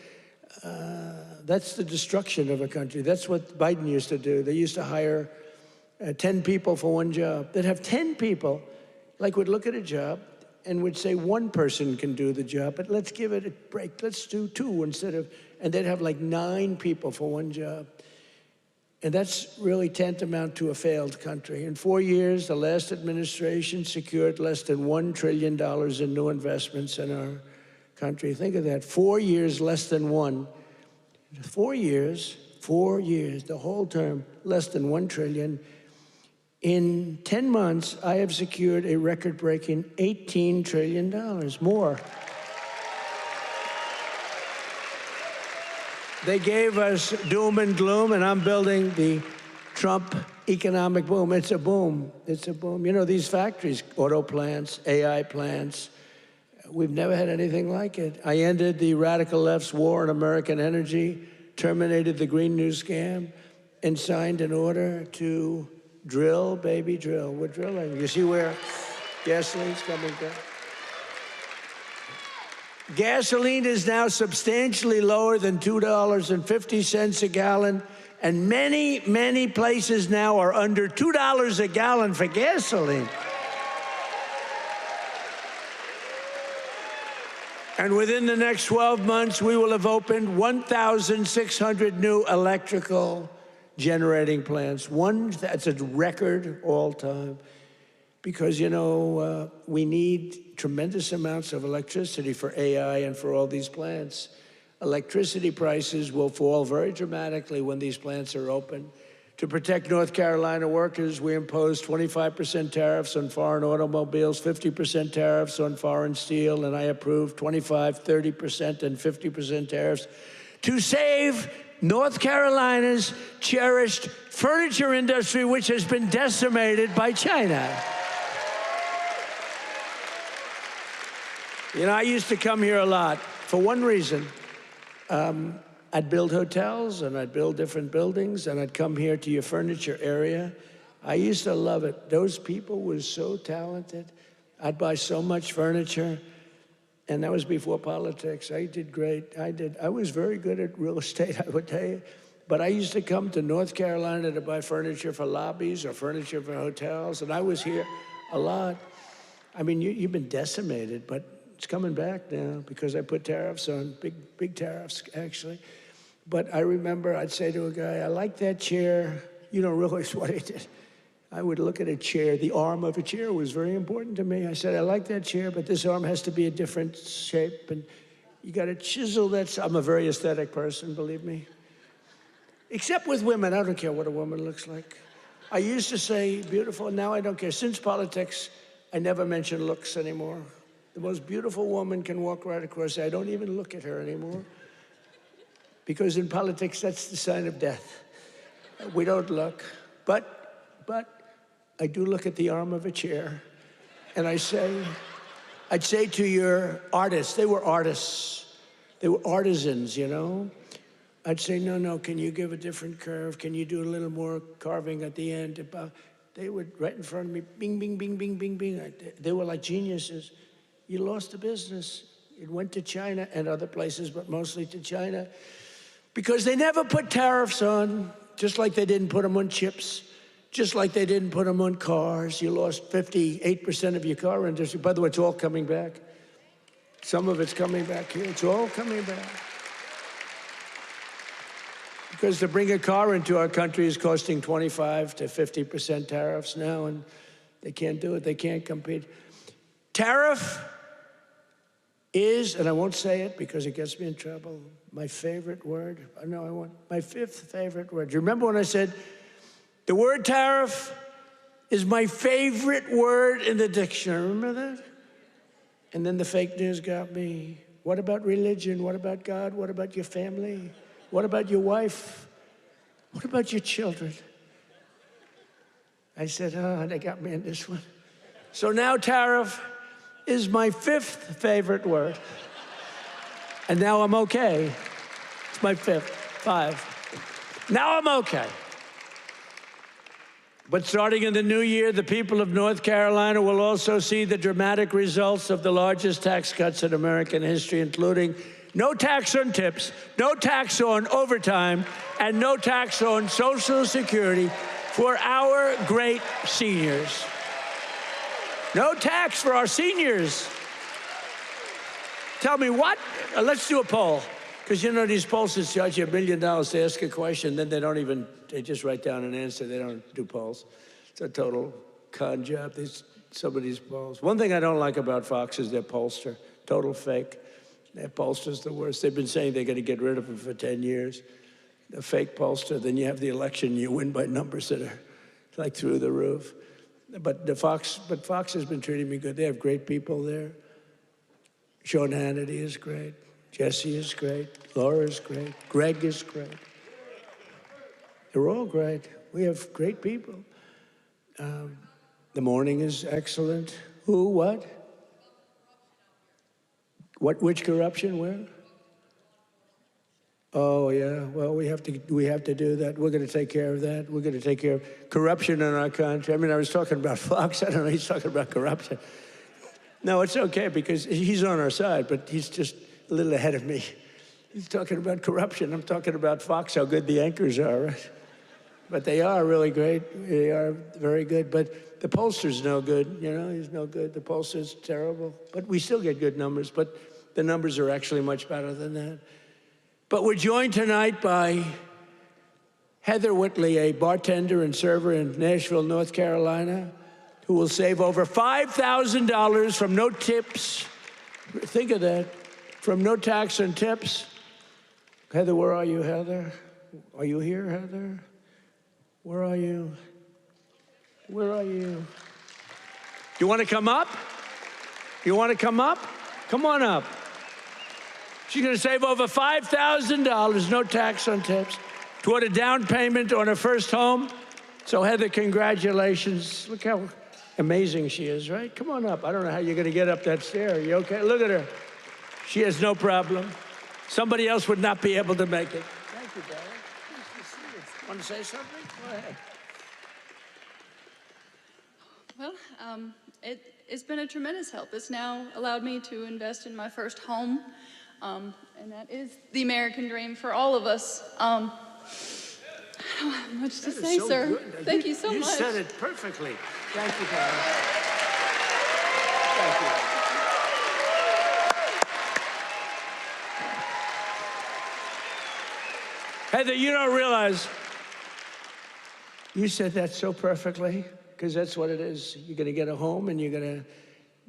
that's the destruction of a country. That's what Biden used to do. They used to hire 10 people for one job. They'd have 10 people, would look at a job and would say one person can do the job, but let's give it a break. Let's do two instead of, and they'd have 9 people for one job. And that's really tantamount to a failed country. In 4 years, the last administration secured less than $1 trillion in new investments in our country. Think of that, 4 years, less than one. 4 years, the whole term, less than $1 trillion. In 10 months, I have secured a record-breaking $18 trillion more. They gave us doom and gloom, and I'm building the Trump economic boom. It's a boom. It's a boom. These factories, auto plants, AI plants, We've never had anything like it. I ended the radical left's war on American energy, terminated the Green New scam, and signed an order to drill, baby, drill. We're drilling. You see where gasoline's coming down? Gasoline is now substantially lower than $2.50 a gallon, and many, many places now are under $2 a gallon for gasoline. And within the next 12 months, we will have opened 1,600 new electrical generating plants. That's a record all time. Because, you know, we need tremendous amounts of electricity for AI and for all these plants. Electricity prices will fall very dramatically when these plants are open. To protect North Carolina workers, we imposed 25% tariffs on foreign automobiles, 50% tariffs on foreign steel, and I approved 25%, 30%, and 50% tariffs to save North Carolina's cherished furniture industry, which has been decimated by China. You know, I used to come here a lot for one reason. I'd build hotels, and I'd build different buildings, and I'd come here to your furniture area. I used to love it. Those people were so talented. I'd buy so much furniture, and that was before politics. I did great. I was very good at real estate, I would tell you. But I used to come to North Carolina to buy furniture for lobbies or furniture for hotels, and I was here a lot. I mean, you've been decimated, but it's coming back now because I put tariffs on, big tariffs, actually. But I remember I'd say to a guy, I like that chair. You don't realize what I did. I would look at a chair. The arm of a chair was very important to me. I said, I like that chair, but this arm has to be a different shape. And you got to chisel that. I'm a very aesthetic person, believe me. Except with women. I don't care what a woman looks like. I used to say beautiful. Now I don't care. Since politics, I never mention looks anymore. The most beautiful woman can walk right across. I don't even look at her anymore. Because in politics, that's the sign of death. We don't look. But I do look at the arm of a chair, and I'd say to your artists, they were artists. They were artisans, you know? I'd say, no, can you give a different curve? Can you do a little more carving at the end? They would, right in front of me, bing, bing, bing, bing, bing, bing. They were like geniuses. You lost the business. It went to China and other places, but mostly to China. Because they never put tariffs on, just like they didn't put them on chips, just like they didn't put them on cars. You lost 58% of your car industry. By the way, it's all coming back. Some of it's coming back here. It's all coming back. Because to bring a car into our country is costing 25 to 50% tariffs now, and they can't do it. They can't compete. Tariff is, and I won't say it because it gets me in trouble, my favorite word. No, I won't. My fifth favorite word. Do you remember when I said the word tariff is my favorite word in the dictionary? Remember that? And then the fake news got me. What about religion? What about God? What about your family? What about your wife? What about your children? I said, they got me in this one. So now tariff is my fifth favorite word. And now I'm okay. It's my five. Now I'm okay. But starting in the new year, the people of North Carolina will also see the dramatic results of the largest tax cuts in American history, including no tax on tips, no tax on overtime, and no tax on Social Security for our great seniors. No tax for our seniors. Tell me what? Let's do a poll. Because you know these pollsters charge you $1 million to ask a question, then they just write down an answer. They don't do polls. It's a total con job, some of these polls. One thing I don't like about Fox is their pollster. Total fake. Their pollster's the worst. They've been saying they're going to get rid of them for 10 years. The fake pollster, then you have the election, you win by numbers that are like through the roof. But Fox has been treating me good. They have great people there. Sean Hannity is great. Jesse is great. Laura is great. Greg is great. They're all great. We have great people. The morning is excellent. Who, what? Which corruption? Where? Oh, yeah. Well, we have to do that. We're going to take care of that. We're going to take care of corruption in our country. I mean, I was talking about Fox. I don't know. He's talking about corruption. No, it's okay because he's on our side, but he's just a little ahead of me. He's talking about corruption. I'm talking about Fox, how good the anchors are, right? But they are really great. They are very good. But the pollster's no good. You know, he's no good. The pollster's terrible. But we still get good numbers. But the numbers are actually much better than that. But we're joined tonight by Heather Whitley, a bartender and server in Nashville, North Carolina, who will save over $5,000 from no tips. Think of that. From no tax and tips. Heather, where are you, Heather? Are you here, Heather? Where are you? Where are you? You want to come up? You want to come up? Come on up. She's going to save over $5,000, no tax on tips, toward a down payment on her first home. So, Heather, congratulations. Look how amazing she is, right? Come on up. I don't know how you're going to get up that stair. Are you okay? Look at her. She has no problem. Somebody else would not be able to make it. Thank you, darling. Nice to see you. Want to say something? Go ahead. Well, it's been a tremendous help. It's now allowed me to invest in my first home, and that is the American dream for all of us. I don't have much to say, sir. Good. Thank you so much. You said it perfectly. Thank you, darling. Thank you. Heather, you don't realize you said that so perfectly, because that's what it is. You're going to get a home, and you're going to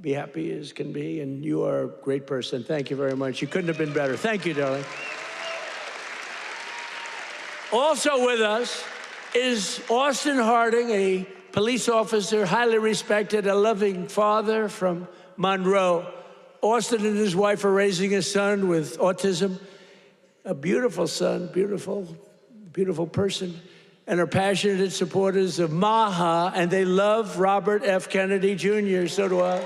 be happy as can be, and you are a great person. Thank you very much. You couldn't have been better. Thank you, darling. Also with us is Austin Harding, a police officer, highly respected, a loving father from Monroe. Austin and his wife are raising a son with autism. A beautiful son, beautiful, beautiful person, and are passionate supporters of MAHA, and they love Robert F. Kennedy Jr., so do I.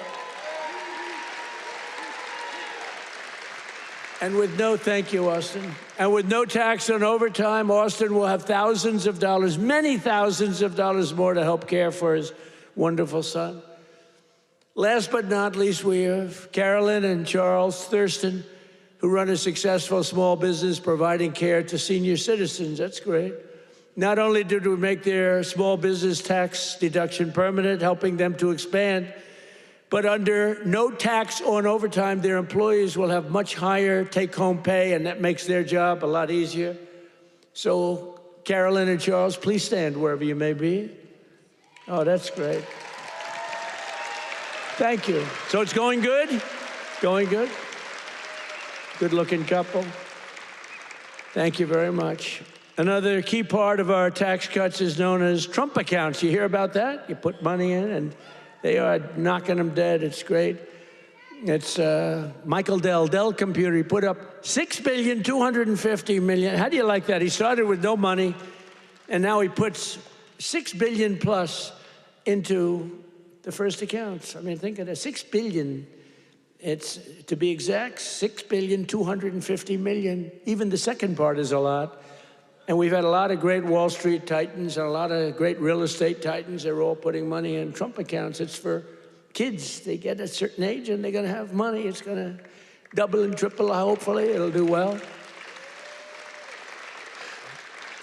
And with no, thank you, Austin, and with no tax on overtime, Austin will have thousands of dollars, many thousands of dollars more to help care for his wonderful son. Last but not least, we have Carolyn and Charles Thurston, who run a successful small business providing care to senior citizens. That's great. Not only did we make their small business tax deduction permanent, helping them to expand, but under no tax on overtime, their employees will have much higher take-home pay, and that makes their job a lot easier. So, Carolyn and Charles, please stand wherever you may be. Oh, that's great. Thank you. So it's going good? Going good? Good-looking couple. Thank you very much. Another key part of our tax cuts is known as Trump accounts. You hear about that? You put money in, and they are knocking them dead. It's great. It's Michael Dell Computer. He put up $6.25 billion. How do you like that? He started with no money, and now he puts $6 billion plus into the first accounts. I mean, think of that, $6 billion. It's, to be exact, $6.25 billion. Even the second part is a lot. And we've had a lot of great Wall Street titans and a lot of great real estate titans. They're all putting money in Trump accounts. It's for kids. They get a certain age and they're going to have money. It's going to double and triple, hopefully. It'll do well.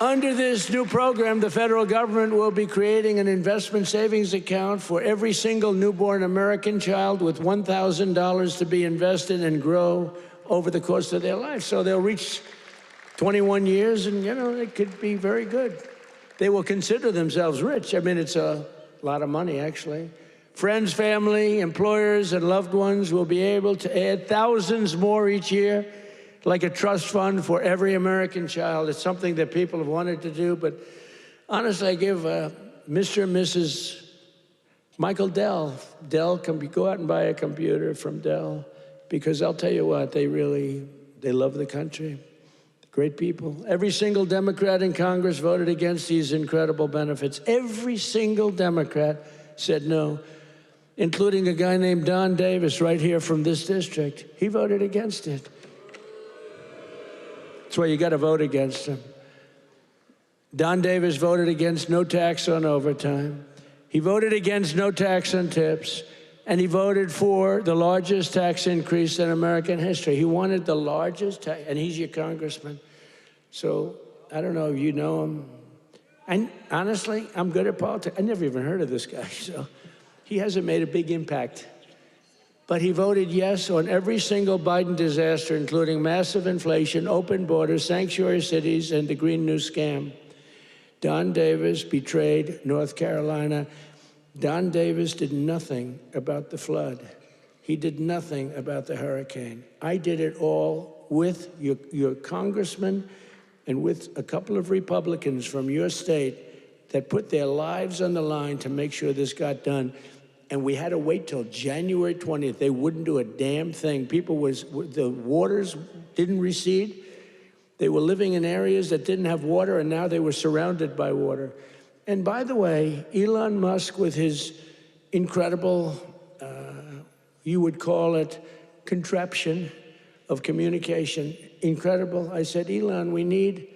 Under this new program, the federal government will be creating an investment savings account for every single newborn American child with $1,000 to be invested and grow over the course of their life. So they'll reach 21 years and, you know, they could be very good. They will consider themselves rich. I mean, it's a lot of money, actually. Friends, family, employers, and loved ones will be able to add thousands more each year, like a trust fund for every American child. It's something that people have wanted to do, but honestly, I give Mr. and Mrs. Michael Dell, go out and buy a computer from Dell, because I'll tell you what, they love the country. Great people. Every single Democrat in Congress voted against these incredible benefits. Every single Democrat said no. including a guy named Don Davis right here from this district. He voted against it. That's why you got to vote against him. Don Davis voted against no tax on overtime. He voted against no tax on tips. And he voted for the largest tax increase in American history. He wanted the largest tax, and he's your congressman. So I don't know if you know him. And honestly, I'm good at politics. I never even heard of this guy, so he hasn't made a big impact. But he voted yes on every single Biden disaster, including massive inflation, open borders, sanctuary cities, and the Green New Scam. Don Davis betrayed North Carolina. Don Davis did nothing about the flood. He did nothing about the hurricane. I did it all with your congressman and with a couple of Republicans from your state that put their lives on the line to make sure this got done. And we had to wait till January 20th. They wouldn't do a damn thing. The waters didn't recede. They were living in areas that didn't have water, and now they were surrounded by water. And by the way, Elon Musk, with his incredible, you would call it contraption of communication, incredible. I said, Elon, we need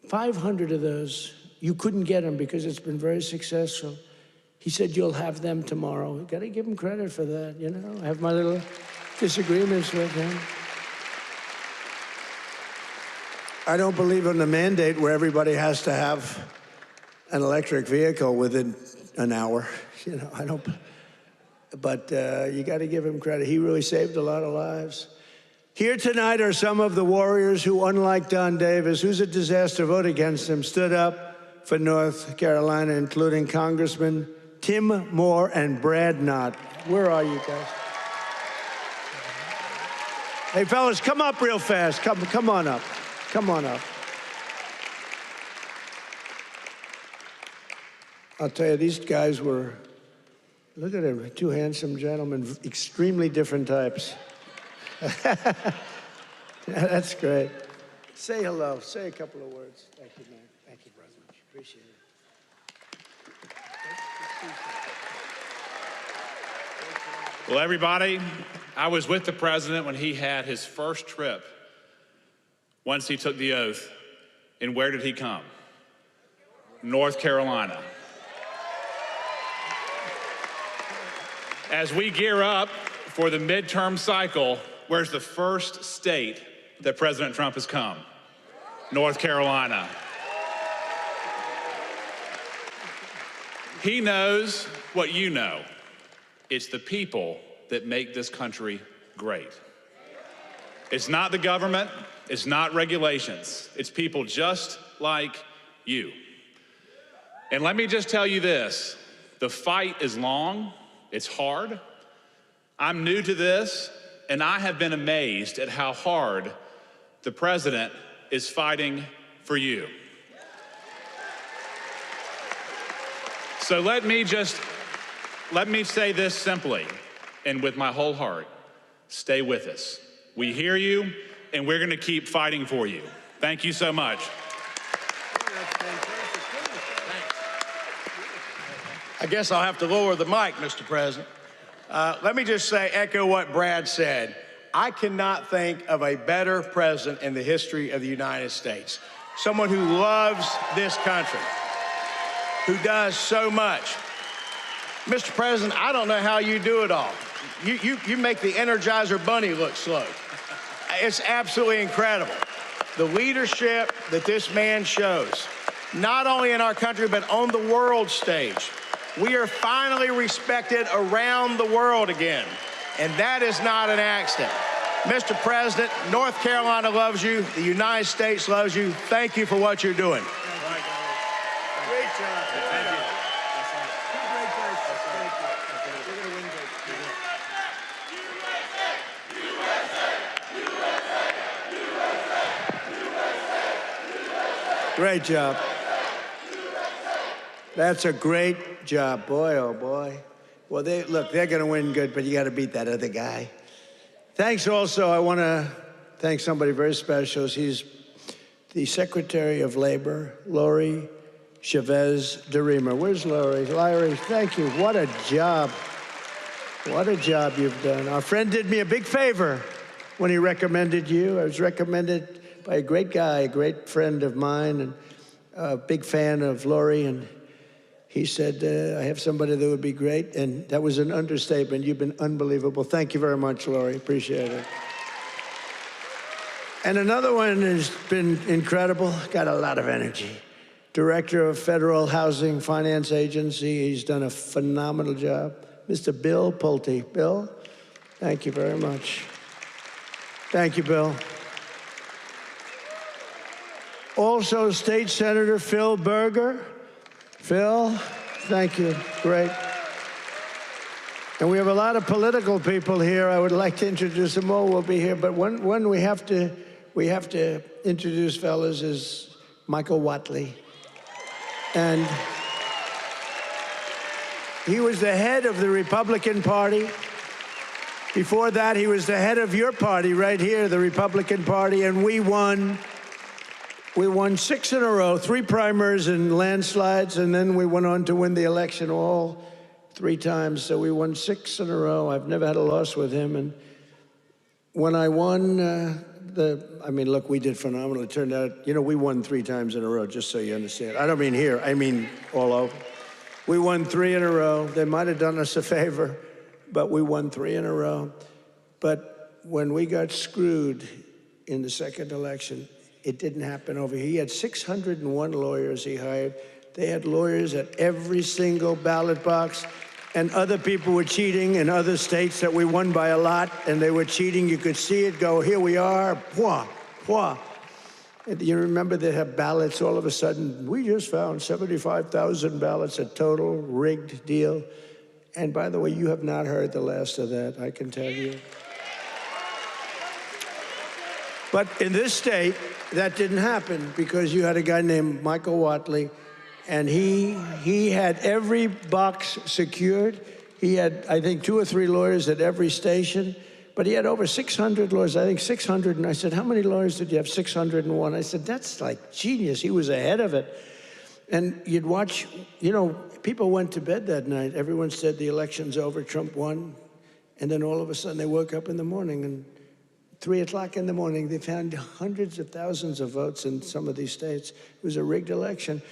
500 of those. You couldn't get them because it's been very successful. He said, you'll have them tomorrow. Got to give him credit for that, you know. I have my little disagreements with him. I don't believe in the mandate where everybody has to have an electric vehicle within an hour. You know, I don't, but you got to give him credit. He really saved a lot of lives. Here tonight are some of the warriors who, unlike Don Davis, who's a disaster, vote against him, stood up for North Carolina, including Congressman Tim Moore and Brad Knott. Where are you guys? Hey, fellas, come up real fast. Come on up. Come on up. I'll tell you, these guys were, look at them, two handsome gentlemen, extremely different types. That's great. Say hello. Say a couple of words. Thank you, man. Thank you, brother. Appreciate it. Well, everybody, I was with the president when he had his first trip once he took the oath. And where did he come? North Carolina. As we gear up for the midterm cycle, where's the first state that President Trump has come? North Carolina. He knows what you know. It's the people that make this country great. It's not the government, it's not regulations, it's people just like you. And let me just tell you this, the fight is long, it's hard. I'm new to this, and I have been amazed at how hard the president is fighting for you. So let me say this simply and with my whole heart. Stay with us. We hear you, and we're going to keep fighting for you. Thank you so much. I guess I'll have to lower the mic, Mr. President. Let me just say, echo what Brad said. I cannot think of a better president in the history of the United States. Someone who loves this country, who does so much. Mr. President, I don't know how you do it all. You make the Energizer Bunny look slow. It's absolutely incredible. The leadership that this man shows, not only in our country, but on the world stage. We are finally respected around the world again, and that is not an accident. Mr. President, North Carolina loves you. The United States loves you. Thank you for what you're doing. Great job. Thank you. Great job. That's a great job. Boy, oh boy. Well, they're going to win good, but you got to beat that other guy. Thanks also. I want to thank somebody very special. He's the Secretary of Labor, Lori Chavez DeRemer. Where's Larry? Larry, thank you. What a job. What a job you've done. Our friend did me a big favor when he recommended you. I was recommended by a great guy, a great friend of mine, and a big fan of Lori, and he said, I have somebody that would be great, and that was an understatement. You've been unbelievable. Thank you very much, Lori. Appreciate it. And another one has been incredible, got a lot of energy. Director of Federal Housing Finance Agency. He's done a phenomenal job. Mr. Bill Pulte. Bill, thank you very much. Thank you, Bill. Also, State Senator Phil Berger. Phil, thank you. Great. And we have a lot of political people here. I would like to introduce them all. We'll be here, but one we have to introduce, fellas, is Michael Whatley. And he was the head of the Republican Party. Before that, he was the head of your party right here, the Republican Party, and we won 6 in a row, 3 primaries and landslides, and then we went on to win the election all 3 times. So we won 6 in a row. I've never had a loss with him. And when I won look, we did phenomenal. It turned out, we won 3 times in a row, just so you understand. I don't mean here, I mean all over. We won 3 in a row. They might have done us a favor, but we won 3 in a row. But when we got screwed in the second election, it didn't happen over here. He had 601 lawyers he hired. They had lawyers at every single ballot box, and other people were cheating in other states that we won by a lot, and they were cheating. You could see it go, here we are, pwah, pwah. And you remember they have ballots all of a sudden. We just found 75,000 ballots, a total rigged deal. And by the way, you have not heard the last of that, I can tell you. But in this state, that didn't happen because you had a guy named Michael Whatley, and he had every box secured. He had, I think, 2 or 3 lawyers at every station, but he had over 600 lawyers, I think 600. And I said, how many lawyers did you have? 601. I said, that's like genius. He was ahead of it. And you'd watch, people went to bed that night. Everyone said the election's over, Trump won. And then all of a sudden they woke up in the morning, and 3 o'clock in the morning, they found hundreds of thousands of votes in some of these states. It was a rigged election,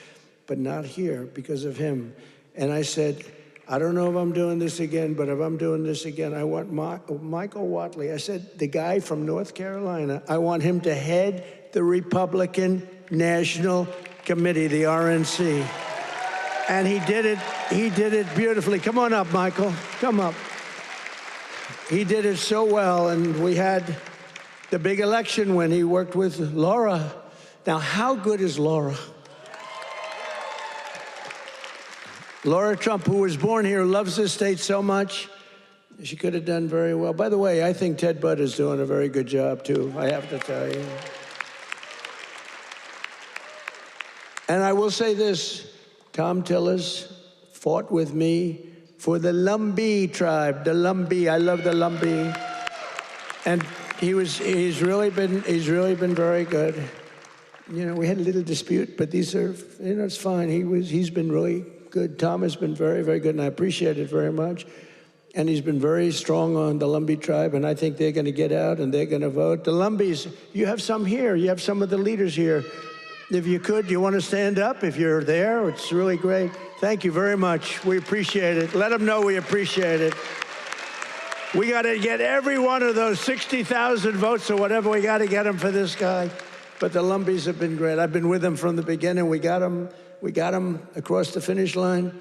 but not here because of him. And I said, I don't know if I'm doing this again, but if I'm doing this again, I want Michael Whatley. I said, the guy from North Carolina, I want him to head the Republican National Committee, the RNC. And he did it beautifully. Come on up, Michael, come up. He did it so well, and we had the big election when he worked with Laura. Now, how good is Laura? Laura Trump, who was born here, loves this state so much. She could have done very well. By the way, I think Ted Budd is doing a very good job, too, I have to tell you. And I will say this, Tom Tillis fought with me for the Lumbee tribe, the Lumbee. I love the Lumbee. And he's really been very good. We had a little dispute, but these are, it's fine. He's been really good. Tom has been very, very good, and I appreciate it very much. And he's been very strong on the Lumbee tribe, and I think they're going to get out and they're going to vote. The Lumbees, you have some here. You have some of the leaders here. If you could, you want to stand up if you're there? It's really great. Thank you very much. We appreciate it. Let them know we appreciate it. We got to get every one of those 60,000 votes or whatever. We got to get them for this guy. But the Lumbees have been great. I've been with them from the beginning. We got them across the finish line.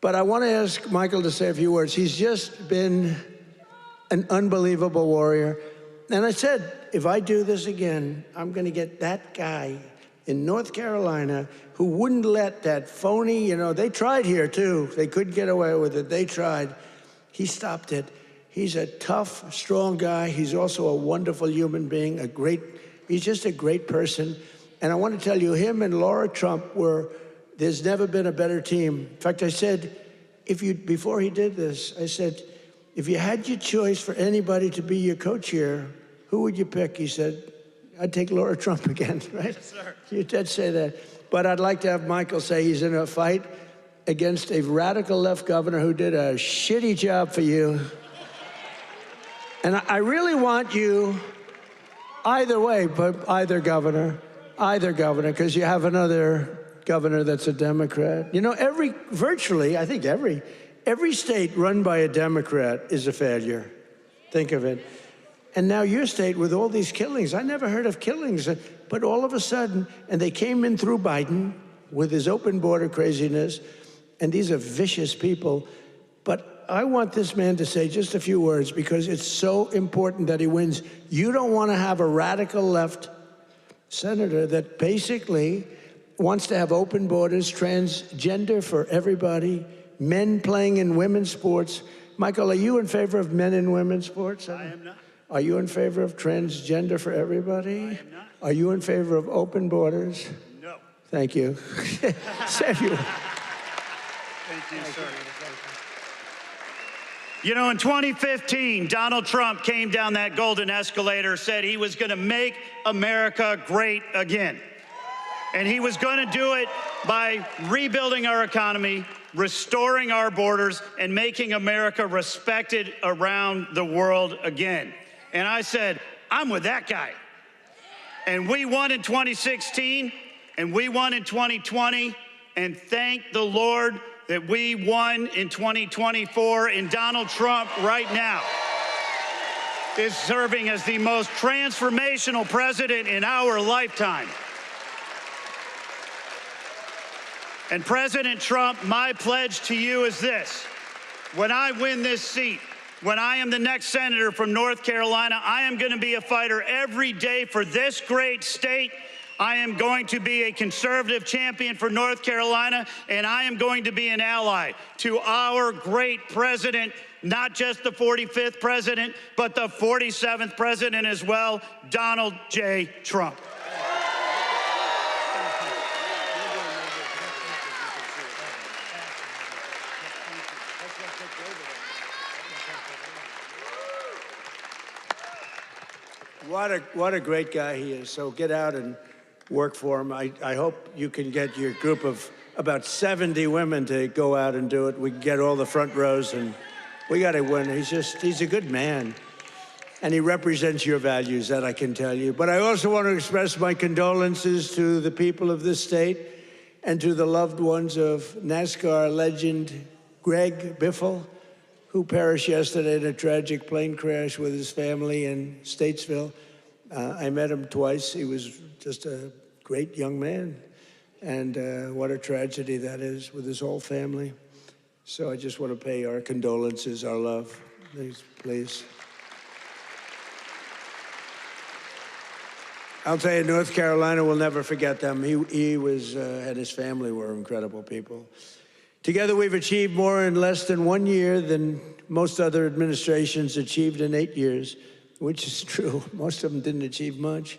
But I want to ask Michael to say a few words. He's just been an unbelievable warrior. And I said, if I do this again, I'm going to get that guy in North Carolina who wouldn't let that phony, they tried here too. They couldn't get away with it. They tried. He stopped it. He's a tough, strong guy. He's also a wonderful human being, he's just a great person. And I want to tell you, him and Laura Trump there's never been a better team. In fact, I said, before he did this, I said, if you had your choice for anybody to be your co-chair, who would you pick? He said, I'd take Laura Trump again, right? Yes, sir. You did say that. But I'd like to have Michael say he's in a fight against a radical left governor who did a shitty job for you. And I really want you, either way, but either governor, because you have another governor that's a Democrat. You know, virtually, I think every state run by a Democrat is a failure. Think of it. And now your state with all these killings, I never heard of killings, but all of a sudden, and they came in through Biden with his open border craziness, and these are vicious people. But I want this man to say just a few words because it's so important that he wins. You don't want to have a radical left senator that basically wants to have open borders, transgender for everybody, men playing in women's sports. Michael, are you in favor of men in women's sports? I am not. Are you in favor of transgender for everybody? I am not. Are you in favor of open borders? No. Thank you. Samuel. Thank you, sir. You know, in 2015, Donald Trump came down that golden escalator, said he was going to make America great again. And he was going to do it by rebuilding our economy, restoring our borders, and making America respected around the world again. And I said, I'm with that guy. And we won in 2016, and we won in 2020, and thank the Lord that we won in 2024, and Donald Trump right now is serving as the most transformational president in our lifetime. And President Trump, my pledge to you is this. When I win this seat, when I am the next senator from North Carolina, I am going to be a fighter every day for this great state. I am going to be a conservative champion for North Carolina, and I am going to be an ally to our great president, not just the 45th president, but the 47th president as well, Donald J. Trump. What a great guy he is. So get out and work for him. I hope you can get your group of about 70 women to go out and do it. We can get all the front rows, and we got to win. He's a good man. And he represents your values, that I can tell you. But I also want to express my condolences to the people of this state and to the loved ones of NASCAR legend Greg Biffle, who perished yesterday in a tragic plane crash with his family in Statesville. I met him twice. He was just a great young man. And what a tragedy that is with his whole family. So I just want to pay our condolences, our love. Please. I'll tell you, North Carolina will never forget them. He was, and his family were incredible people. Together, we've achieved more in less than 1 year than most other administrations achieved in 8 years, which is true. Most of them didn't achieve much.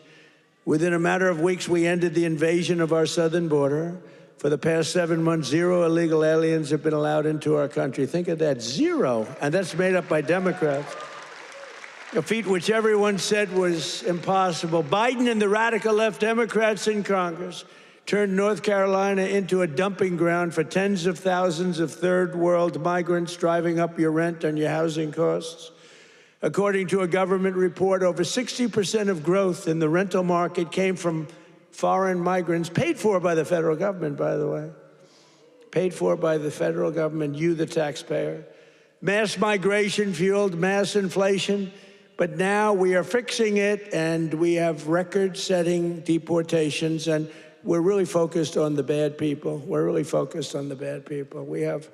Within a matter of weeks, we ended the invasion of our southern border. For the past 7 months, 0 illegal aliens have been allowed into our country. Think of that, 0. And that's made up by Democrats. A feat which everyone said was impossible. Biden and the radical left Democrats in Congress turned North Carolina into a dumping ground for tens of thousands of third world migrants, driving up your rent and your housing costs. According to a government report, over 60% of growth in the rental market came from foreign migrants, paid for by the federal government, by the way. Paid for by the federal government, you, the taxpayer. Mass migration fueled mass inflation. But now we are fixing it, and we have record-setting deportations, and we're really focused on the bad people. We're really focused on the bad people. We have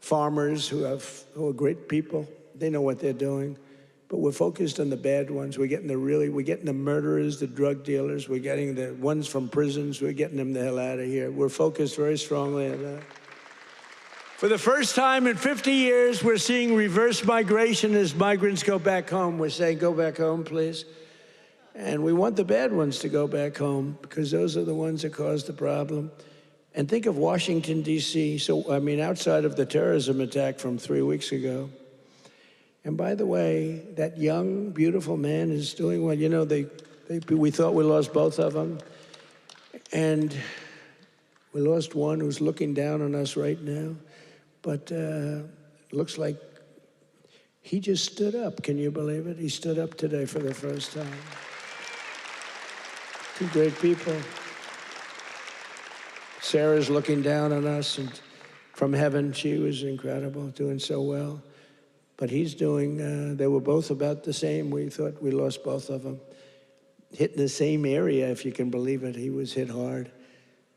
farmers who are great people. They know what they're doing. But we're focused on the bad ones. We're getting the murderers, the drug dealers. We're getting the ones from prisons. We're getting them the hell out of here. We're focused very strongly on that. For the first time in 50 years, we're seeing reverse migration as migrants go back home. We're saying, go back home, please. And we want the bad ones to go back home because those are the ones that caused the problem. And think of Washington, D.C. Outside of the terrorism attack from 3 weeks ago. And by the way, that young, beautiful man is doing well. You know, We thought we lost both of them. And we lost one who's looking down on us right now. But it looks like he just stood up. Can you believe it? He stood up today for the first time. Two great people. Sarah's looking down on us, and from heaven, she was incredible, doing so well. But he's doing, they were both about the same. We thought we lost both of them. Hit in the same area, if you can believe it. He was hit hard.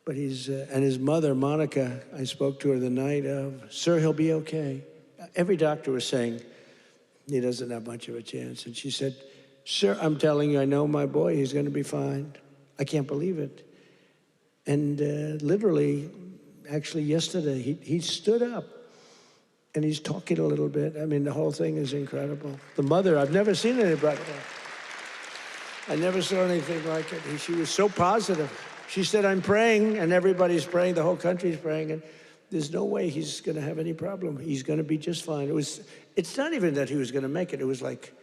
But he's, and his mother, Monica, I spoke to her the night of, sir, he'll be okay. Every doctor was saying he doesn't have much of a chance. And she said, sir, I'm telling you, I know my boy, he's going to be fine. I can't believe it. And literally, actually yesterday, he stood up and he's talking a little bit. I mean, the whole thing is incredible. The mother, I've never seen anybody. I never saw anything like it. She was so positive. She said, I'm praying, and everybody's praying, the whole country's praying, and there's no way he's going to have any problem. He's going to be just fine. It's not even that he was going to make it. It was like,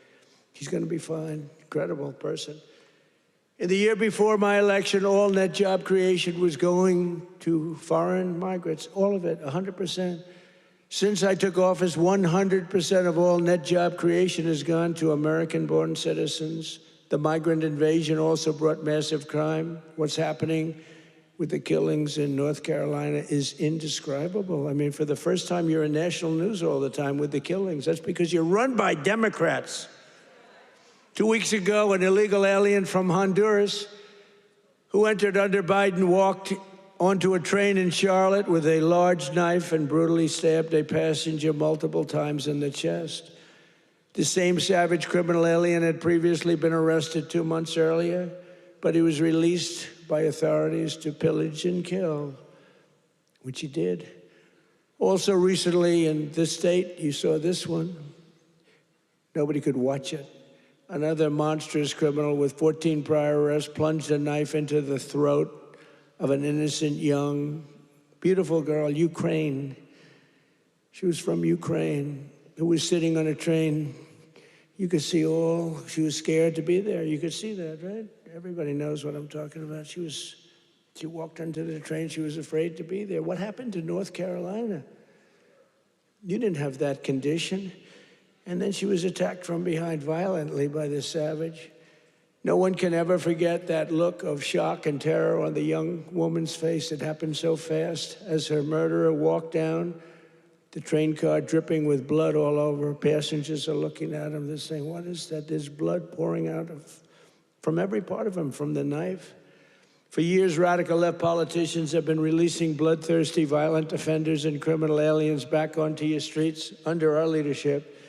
he's going to be fine. Incredible person. In the year before my election, all net job creation was going to foreign migrants, all of it, 100%. Since I took office, 100% of all net job creation has gone to American-born citizens. The migrant invasion also brought massive crime. What's happening with the killings in North Carolina is indescribable. I mean, for the first time, you're in national news all the time with the killings. That's because you're run by Democrats. 2 weeks ago, an illegal alien from Honduras who entered under Biden walked onto a train in Charlotte with a large knife and brutally stabbed a passenger multiple times in the chest. The same savage criminal alien had previously been arrested 2 months earlier, but he was released by authorities to pillage and kill, which he did. Also recently in this state, you saw this one. Nobody could watch it. Another monstrous criminal with 14 prior arrests plunged a knife into the throat of an innocent young, beautiful girl, Ukraine. She was from Ukraine, who was sitting on a train. You could see she was scared to be there. You could see that, right? Everybody knows what I'm talking about. She walked onto the train. She was afraid to be there. What happened to North Carolina? You didn't have that condition. And then she was attacked from behind violently by this savage. No one can ever forget that look of shock and terror on the young woman's face. It happened so fast as her murderer walked down the train car, dripping with blood all over. Passengers are looking at him. They're saying, what is that? There's blood pouring out from every part of him, from the knife. For years, radical left politicians have been releasing bloodthirsty, violent offenders and criminal aliens back onto your streets under our leadership.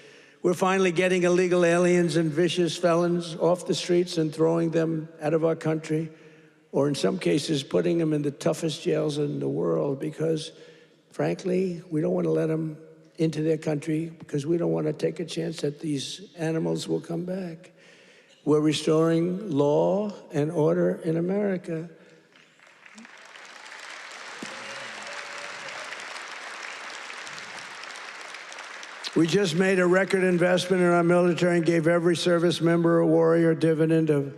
We're finally getting illegal aliens and vicious felons off the streets and throwing them out of our country, or in some cases, putting them in the toughest jails in the world because, frankly, we don't want to let them into their country because we don't want to take a chance that these animals will come back. We're restoring law and order in America. We just made a record investment in our military and gave every service member a warrior dividend of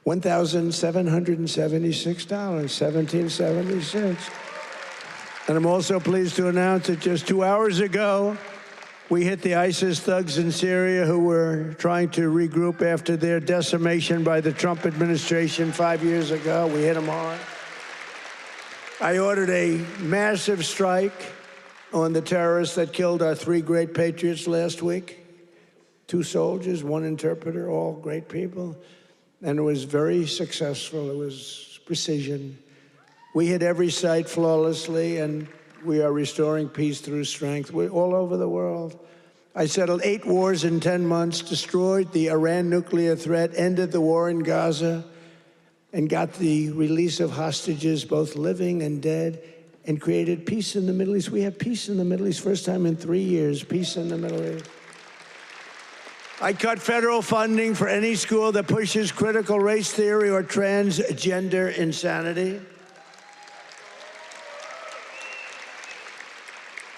$1,776, $1,776. And I'm also pleased to announce that just 2 hours ago, we hit the ISIS thugs in Syria who were trying to regroup after their decimation by the Trump administration 5 years ago. We hit them hard. I ordered a massive strike on the terrorists that killed our 3 great patriots last week. 2 soldiers, 1 interpreter, all great people. And it was very successful. It was precision. We hit every site flawlessly, and we are restoring peace through strength. We're all over the world. I settled 8 wars in 10 months, destroyed the Iran nuclear threat, ended the war in Gaza, and got the release of hostages, both living and dead, and created peace in the Middle East. We have peace in the Middle East, first time in 3 years, peace in the Middle East. I cut federal funding for any school that pushes critical race theory or transgender insanity.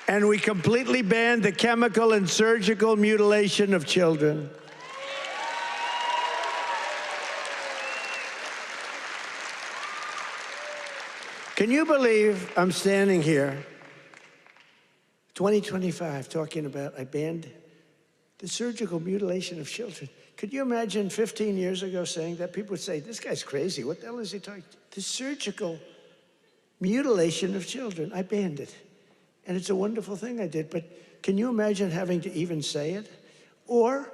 And we completely banned the chemical and surgical mutilation of children. Can you believe I'm standing here, 2025, talking about I banned the surgical mutilation of children? Could you imagine 15 years ago saying that? People would say, this guy's crazy. What the hell is he talking? The surgical mutilation of children. I banned it. And it's a wonderful thing I did. But can you imagine having to even say it? Or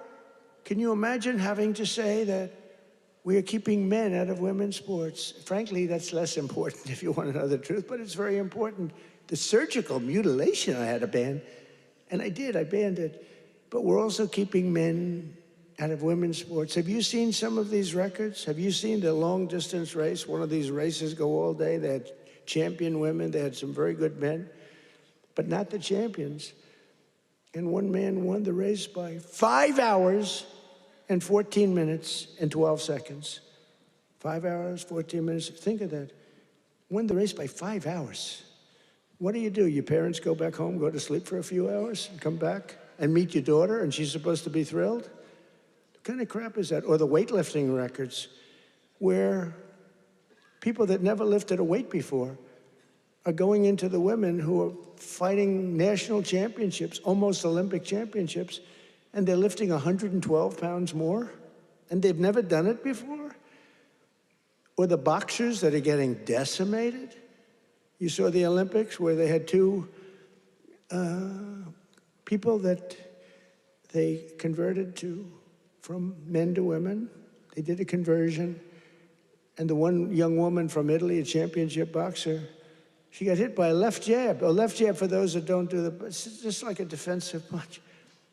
can you imagine having to say that we are keeping men out of women's sports? Frankly, that's less important if you want to know the truth, but it's very important. The surgical mutilation I had to ban, and I did, I banned it. But we're also keeping men out of women's sports. Have you seen some of these records? Have you seen the long distance race? One of these races go all day. They had champion women. They had some very good men, but not the champions. And one man won the race by 5 hours and 14 minutes and 12 seconds. 5 hours, 14 minutes. Think of that. Won the race by 5 hours. What do? Your parents go back home, go to sleep for a few hours, and come back and meet your daughter, and she's supposed to be thrilled? What kind of crap is that? Or the weightlifting records, where people that never lifted a weight before are going into the women who are fighting national championships, almost Olympic championships, and they're lifting 112 pounds more, and they've never done it before? Or the boxers that are getting decimated? You saw the Olympics where they had two people that they converted from men to women. They did a conversion. And the one young woman from Italy, a championship boxer, she got hit by a left jab. A left jab, for those that don't do it's just like a defensive punch.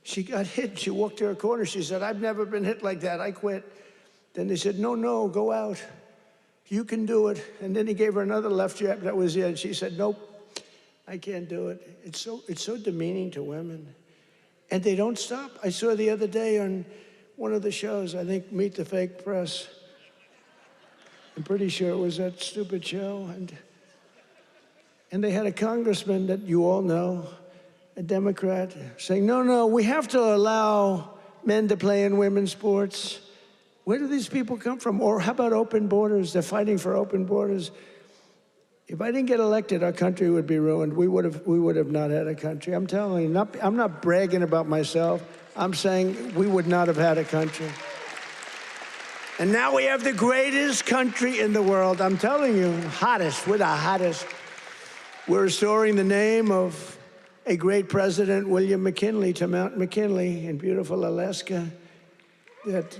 She got hit. She walked to her corner. She said, I've never been hit like that. I quit. Then they said, no, go out. You can do it. And then he gave her another left jab. That was it. And she said, nope, I can't do it. It's so demeaning to women. And they don't stop. I saw the other day on one of the shows, I think Meet the Fake Press. I'm pretty sure it was that stupid show. And they had a congressman that you all know, a Democrat, saying, no, we have to allow men to play in women's sports. Where do these people come from? Or how about open borders? They're fighting for open borders. If I didn't get elected, our country would be ruined. We would have not had a country. I'm telling you, I'm not bragging about myself. I'm saying we would not have had a country. And now we have the greatest country in the world. I'm telling you, hottest. We're the hottest. We're restoring the name of a great president, William McKinley, to Mount McKinley in beautiful Alaska. That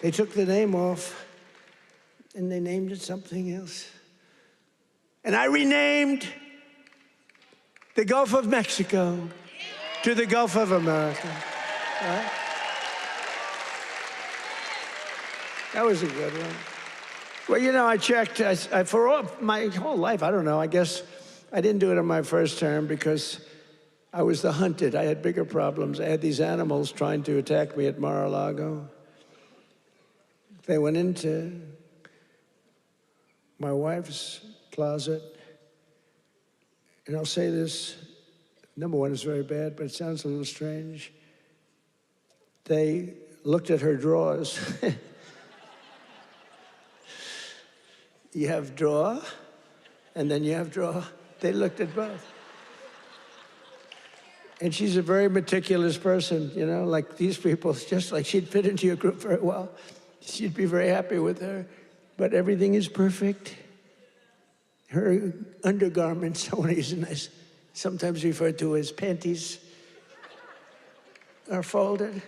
they took the name off and they named it something else. And I renamed the Gulf of Mexico to the Gulf of America. Right? That was a good one. Well, I checked for my whole life. I don't know. I guess I didn't do it in my first term because I was the hunted. I had bigger problems. I had these animals trying to attack me at Mar-a-Lago. They went into my wife's closet. And I'll say this, number one, it's very bad, but it sounds a little strange. They looked at her drawers. You have drawer, and then you have drawer. They looked at both. And she's a very meticulous person, like these people, just like she'd fit into your group very well. She'd be very happy with her, but everything is perfect. Her undergarments, I want to use a nice, sometimes referred to as panties, are folded,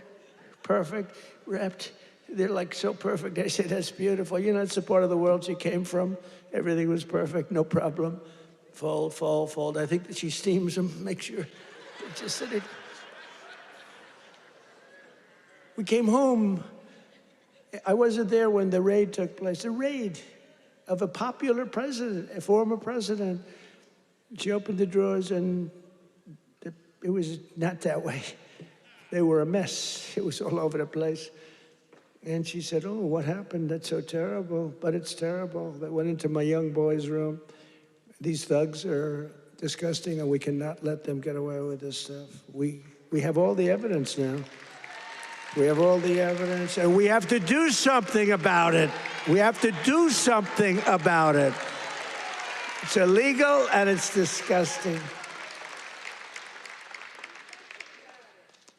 perfect, wrapped. They're like so perfect. I say, that's beautiful. It's the part of the world she came from. Everything was perfect, no problem. Fold, fold, fold. I think that she steams them, make sure. Just that we came home. I wasn't there when the raid took place. The raid of a popular president, a former president. She opened the drawers and it was not that way. They were a mess. It was all over the place. And she said, oh, what happened? That's so terrible. But it's terrible. They went into my young boy's room. These thugs are disgusting, and we cannot let them get away with this stuff. We have all the evidence now. We have all the evidence, and we have to do something about it. We have to do something about it. It's illegal and it's disgusting.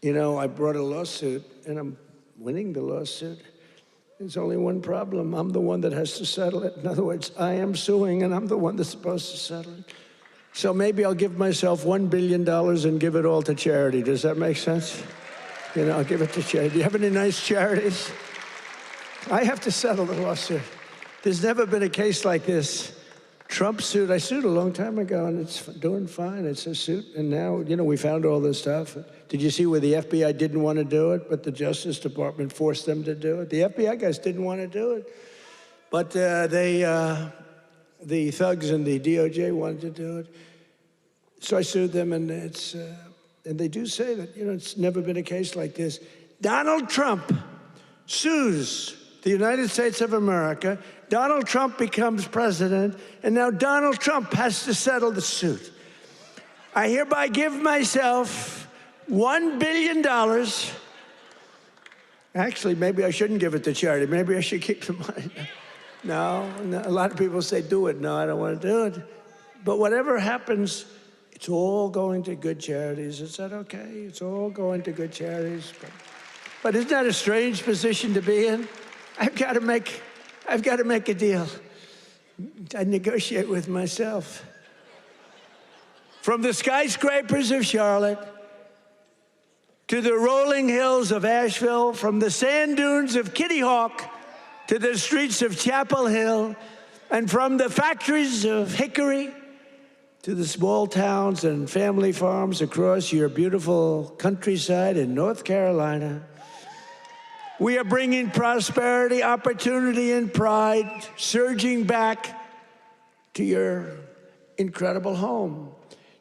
You know, I brought a lawsuit, and I'm winning the lawsuit. There's only one problem. I'm the one that has to settle it. In other words, I am suing, and I'm the one that's supposed to settle it. So maybe I'll give myself $1 billion and give it all to charity. Does that make sense? You know, I'll give it to charity. Do you have any nice charities? I have to settle the lawsuit. There's never been a case like this. Trump suit, I sued a long time ago, and it's doing fine. It's a suit, and now, you know, we found all this stuff. Did you see where the FBI didn't want to do it, but the Justice Department forced them to do it? The FBI guys didn't want to do it, but the thugs and the DOJ wanted to do it. So I sued them, and and they do say that, you know, it's never been a case like this. Donald Trump sues the United States of America. Donald Trump becomes president, and now Donald Trump has to settle the suit. I hereby give myself $1 billion. Actually, maybe I shouldn't give it to charity. Maybe I should keep the money. No, a lot of people say, do it. No, I don't want to do it. But whatever happens, it's all going to good charities. Is that okay? It's all going to good charities. But isn't that a strange position to be in? I've got to make a deal. I negotiate with myself. From the skyscrapers of Charlotte to the rolling hills of Asheville, from the sand dunes of Kitty Hawk to the streets of Chapel Hill, and from the factories of Hickory to the small towns and family farms across your beautiful countryside in North Carolina, we are bringing prosperity, opportunity, and pride surging back to your incredible home.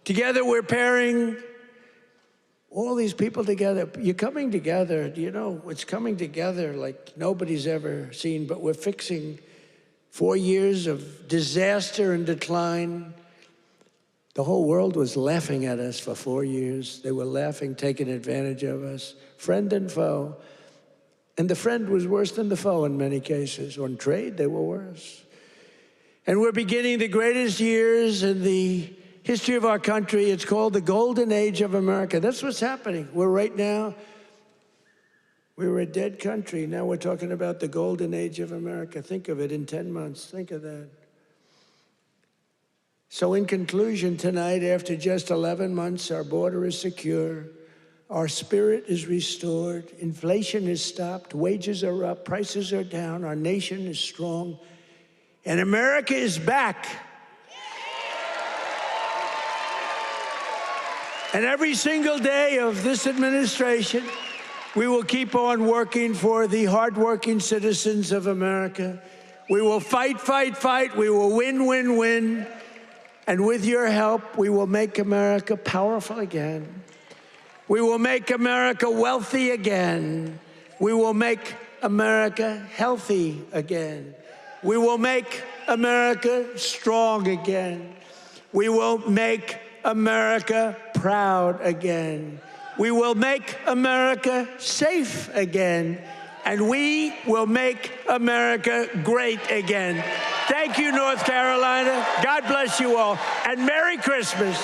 Together, we're pairing all these people together. You're coming together. You know, it's coming together like nobody's ever seen, but we're fixing 4 years of disaster and decline. The whole world was laughing at us for 4 years. They were laughing, taking advantage of us, friend and foe. And the friend was worse than the foe in many cases. On trade, they were worse. And we're beginning the greatest years in the history of our country. It's called the Golden Age of America. That's what's happening. We were a dead country. Now we're talking about the Golden Age of America. Think of it in 10 months. Think of that. So in conclusion, tonight, after just 11 months, our border is secure. Our spirit is restored. Inflation is stopped. Wages are up. Prices are down. Our nation is strong. And America is back. And every single day of this administration, we will keep on working for the hardworking citizens of America. We will fight, fight, fight. We will win, win, win. And with your help, we will make America powerful again. We will make America wealthy again. We will make America healthy again. We will make America strong again. We will make America proud again. We will make America safe again. And we will make America great again. Thank you, North Carolina. God bless you all. And Merry Christmas.